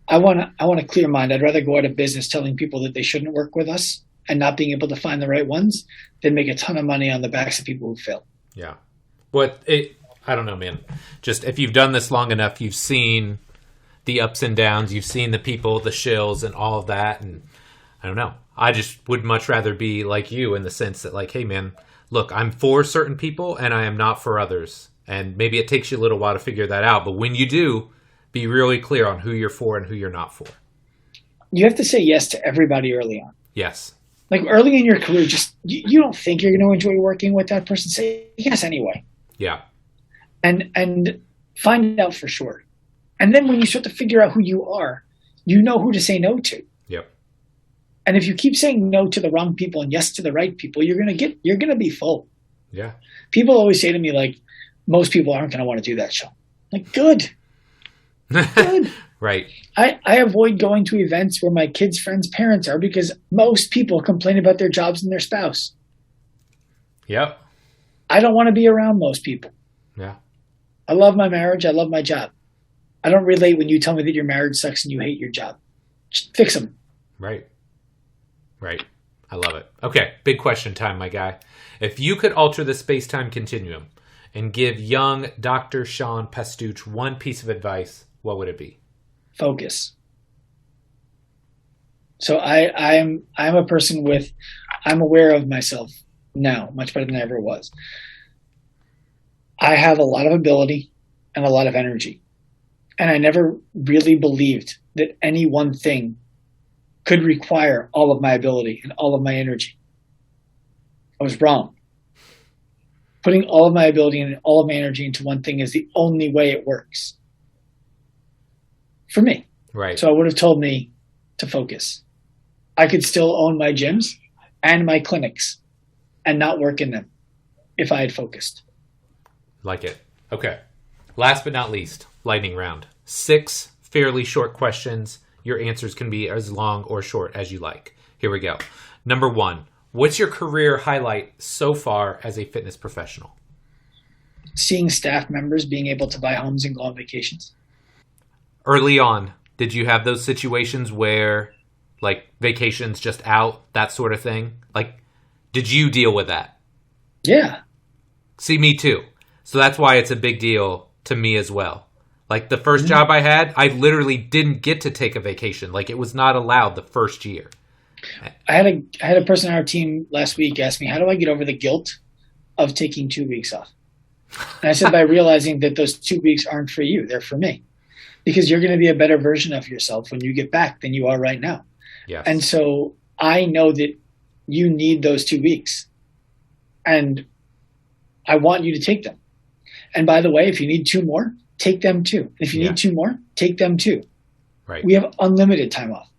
I want a clear mind. I'd rather go out of business telling people that they shouldn't work with us and not being able to find the right ones than make a ton of money on the backs of people who fail. Yeah. I don't know, man. Just if you've done this long enough, you've seen the ups and downs, you've seen the people, the shills and all of that. And I don't know. I just would much rather be like you in the sense that like, hey man, look, I'm for certain people and I am not for others. And maybe it takes you a little while to figure that out. But when you do, be really clear on who you're for and who you're not for. You have to say yes to everybody early on. Yes. Like early in your career, just you don't think you're going to enjoy working with that person. Say yes anyway. Yeah. And find out for sure. And then when you start to figure out who you are, you know who to say no to. Yep. And if you keep saying no to the wrong people and yes to the right people, you're going to be full. Yeah. People always say to me, like, most people aren't going to want to do that show. Like, good. Good. Right. I avoid going to events where my kids' friends' parents are because most people complain about their jobs and their spouse. Yep. I don't want to be around most people. Yeah. I love my marriage. I love my job. I don't relate when you tell me that your marriage sucks and you hate your job. Just fix them. Right. Right. I love it. Okay. Big question time, my guy. If you could alter the space-time continuum and give young Dr. Sean Pastuch one piece of advice, what would it be? Focus. So I'm a person I'm aware of myself now much better than I ever was. I have a lot of ability and a lot of energy. And I never really believed that any one thing could require all of my ability and all of my energy. I was wrong. Putting all of my ability and all of my energy into one thing is the only way it works. For me. Right. So I would have told me to focus. I could still own my gyms and my clinics and not work in them if I had focused. Like it. Okay. Last but not least, lightning round. 6 fairly short questions. Your answers can be as long or short as you like. Here we go. Number 1, What's your career highlight so far as a fitness professional? Seeing staff members being able to buy homes and go on vacations. Early on, did you have those situations where, like, vacations just out, that sort of thing? Like, did you deal with that? Yeah. See, me too. So that's why it's a big deal to me as well. Like, the first job I had, I literally didn't get to take a vacation. Like, it was not allowed the first year. I had a person on our team last week ask me, how do I get over the guilt of taking 2 weeks off? And I said, by realizing that those 2 weeks aren't for you, they're for me. Because you're going to be a better version of yourself when you get back than you are right now. Yes. And so I know that you need those 2 weeks. And I want you to take them. And by the way, if you need 2 more, take them too. If you need 2 more, take them too. Right. We have unlimited time off.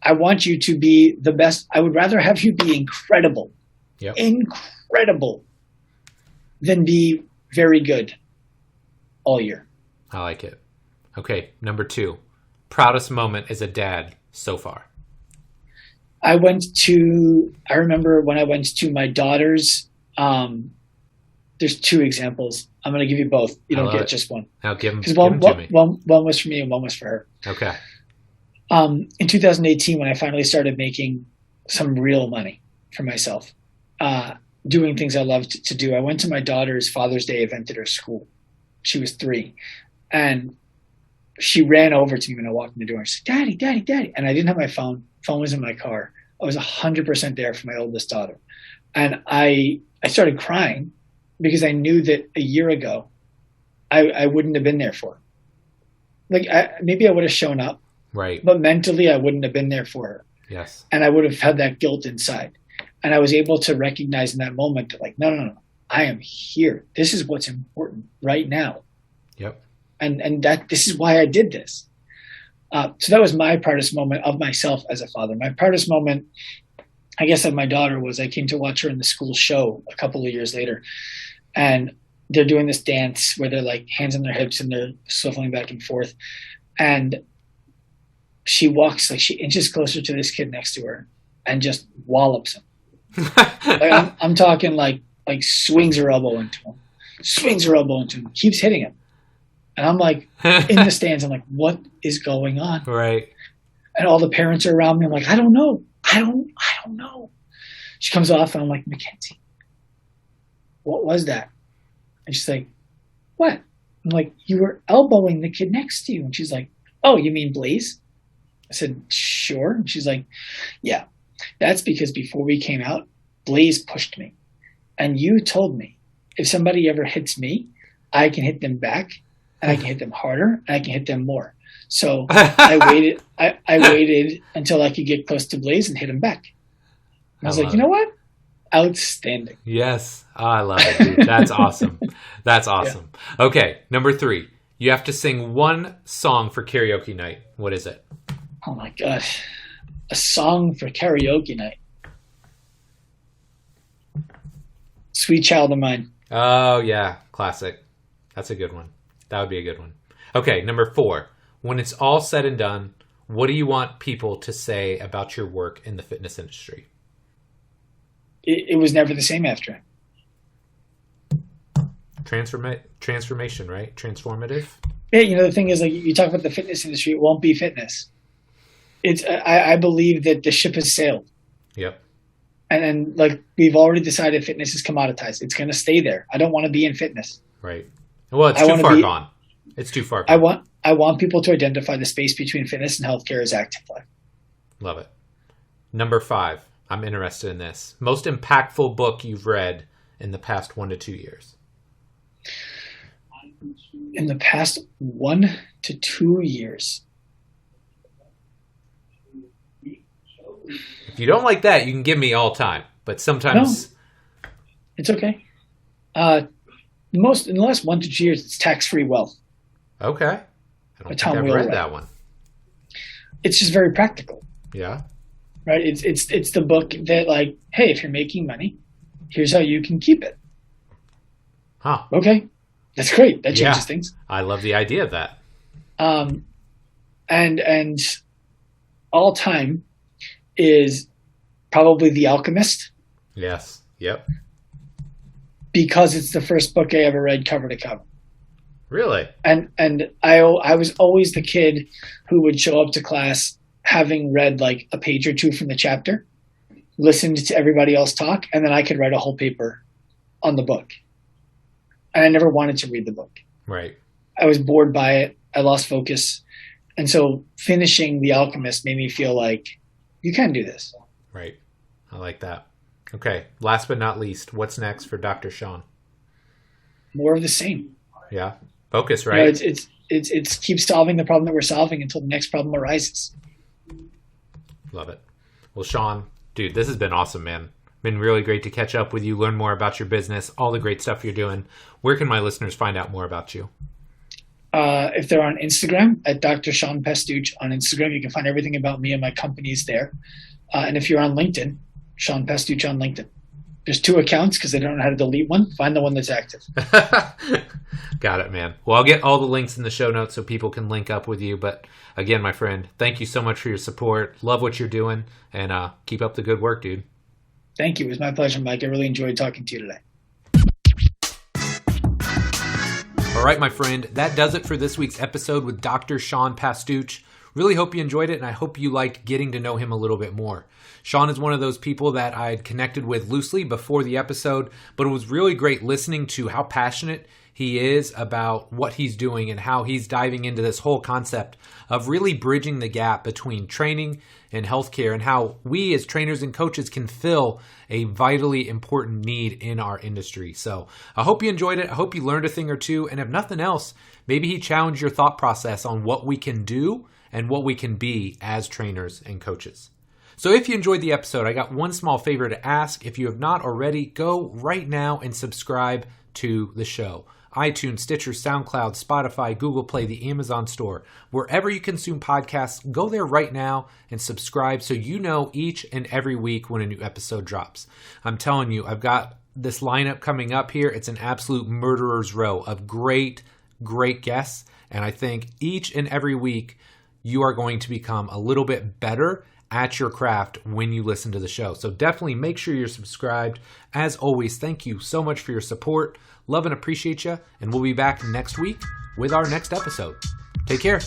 I want you to be the best. I would rather have you be incredible, incredible, than be very good all year. I like it. Okay, number 2. Proudest moment as a dad so far. I remember when I went to my daughter's, there's 2 examples. I'm going to give you both. You don't get just one. Now give them Because to me. one was for me and one was for her. Okay. In 2018, when I finally started making some real money for myself, doing things I loved to do, I went to my daughter's Father's Day event at her school. She was 3. And she ran over to me when I walked in the door. She said, Daddy, Daddy, Daddy. And I didn't have my phone. Phone was in my car. I was 100% there for my oldest daughter. And I started crying because I knew that a year ago, I wouldn't have been there for her. Like, maybe I would have shown up. Right. But mentally, I wouldn't have been there for her. Yes. And I would have had that guilt inside. And I was able to recognize in that moment, like, no. I am here. This is what's important right now. Yep. And this is why I did this. So that was my proudest moment of myself as a father. My proudest moment, I guess, of my daughter was I came to watch her in the school show a couple of years later. And they're doing this dance where they're like hands on their hips and they're swiveling back and forth. And she walks like she inches closer to this kid next to her and just wallops him. Like, I'm talking like swings her elbow into him, keeps hitting him. And I'm like in the stands. I'm like, what is going on? Right. And all the parents are around me. I'm like, I don't know. I don't know. She comes off and I'm like, Mackenzie, what was that? And she's like, what? I'm like, you were elbowing the kid next to you. And she's like, oh, you mean Blaze? I said, sure. And she's like, yeah, that's because before we came out, Blaze pushed me. And you told me if somebody ever hits me, I can hit them back and I can hit them harder and I can hit them more. So I waited until I could get close to Blaze and hit him back. And I was like, you know what? Outstanding. Yes. Oh, I love it, dude. That's awesome. That's awesome. Yeah. Okay. Number 3, you have to sing one song for karaoke night. What is it? Oh my gosh. A song for karaoke night. Sweet Child of Mine. Oh, yeah. Classic. That's a good one. That would be a good one. Okay. Number 4, when it's all said and done, what do you want people to say about your work in the fitness industry? It was never the same after. Transformation, right? Transformative. Yeah, the thing is, like, you talk about the fitness industry, it won't be fitness. I believe that the ship has sailed. Yep. And like we've already decided, fitness is commoditized. It's going to stay there. I don't want to be in fitness. Right. Well, it's too far gone. It's too far gone. I want people to identify the space between fitness and healthcare as active life. Love it. Number 5. I'm interested in this. Most impactful book you've read in the past 1 to 2 years. In the past 1 to 2 years. If you don't like that, you can give me all time. But sometimes... No, it's okay. In the last 1 to 2 years, it's Tax-Free Wealth. Okay. I don't think I've read that one. It's just very practical. Yeah. Right? It's the book that, like, hey, if you're making money, here's how you can keep it. Huh. Okay. That's great. That changes things. I love the idea of that. And all time is probably The Alchemist. Yes. Yep. Because it's the first book I ever read cover to cover. Really? And I was always the kid who would show up to class having read like a page or two from the chapter, listened to everybody else talk, and then I could write a whole paper on the book. And I never wanted to read the book. Right. I was bored by it. I lost focus. And so finishing The Alchemist made me feel like you can do this. Right. I like that. Okay. Last but not least, what's next for Dr. Sean? More of the same. Yeah. Focus, right? You know, it's keep solving the problem that we're solving until the next problem arises. Love it. Well, Sean, dude, this has been awesome, man. Been really great to catch up with you, learn more about your business, all the great stuff you're doing. Where can my listeners find out more about you? If they're on Instagram, at Dr. Sean Pastuch on Instagram, you can find everything about me and my companies there. And if you're on LinkedIn, Sean Pastuch on LinkedIn. There's 2 accounts because I don't know how to delete one. Find the one that's active. Got it, man. Well, I'll get all the links in the show notes so people can link up with you. But again, my friend, thank you so much for your support. Love what you're doing, and keep up the good work, dude. Thank you. It was my pleasure, Mike. I really enjoyed talking to you today. All right, my friend, that does it for this week's episode with Dr. Sean Pastuch. Really hope you enjoyed it, and I hope you liked getting to know him a little bit more. Sean is one of those people that I'd connected with loosely before the episode, but it was really great listening to how passionate he is about what he's doing and how he's diving into this whole concept of really bridging the gap between training and healthcare, and how we as trainers and coaches can fill a vitally important need in our industry. So I hope you enjoyed it. I hope you learned a thing or two. And if nothing else, maybe he challenged your thought process on what we can do and what we can be as trainers and coaches. So if you enjoyed the episode, I got one small favor to ask. If you have not already, go right now and subscribe to the show. iTunes, Stitcher, SoundCloud, Spotify, Google Play, the Amazon store. Wherever you consume podcasts, go there right now and subscribe so you know each and every week when a new episode drops. I'm telling you, I've got this lineup coming up here. It's an absolute murderer's row of great guests. And I think each and every week you are going to become a little bit better at your craft when you listen to the show. So definitely make sure you're subscribed. As always, thank you so much for your support. Love and appreciate you. And we'll be back next week with our next episode. Take care.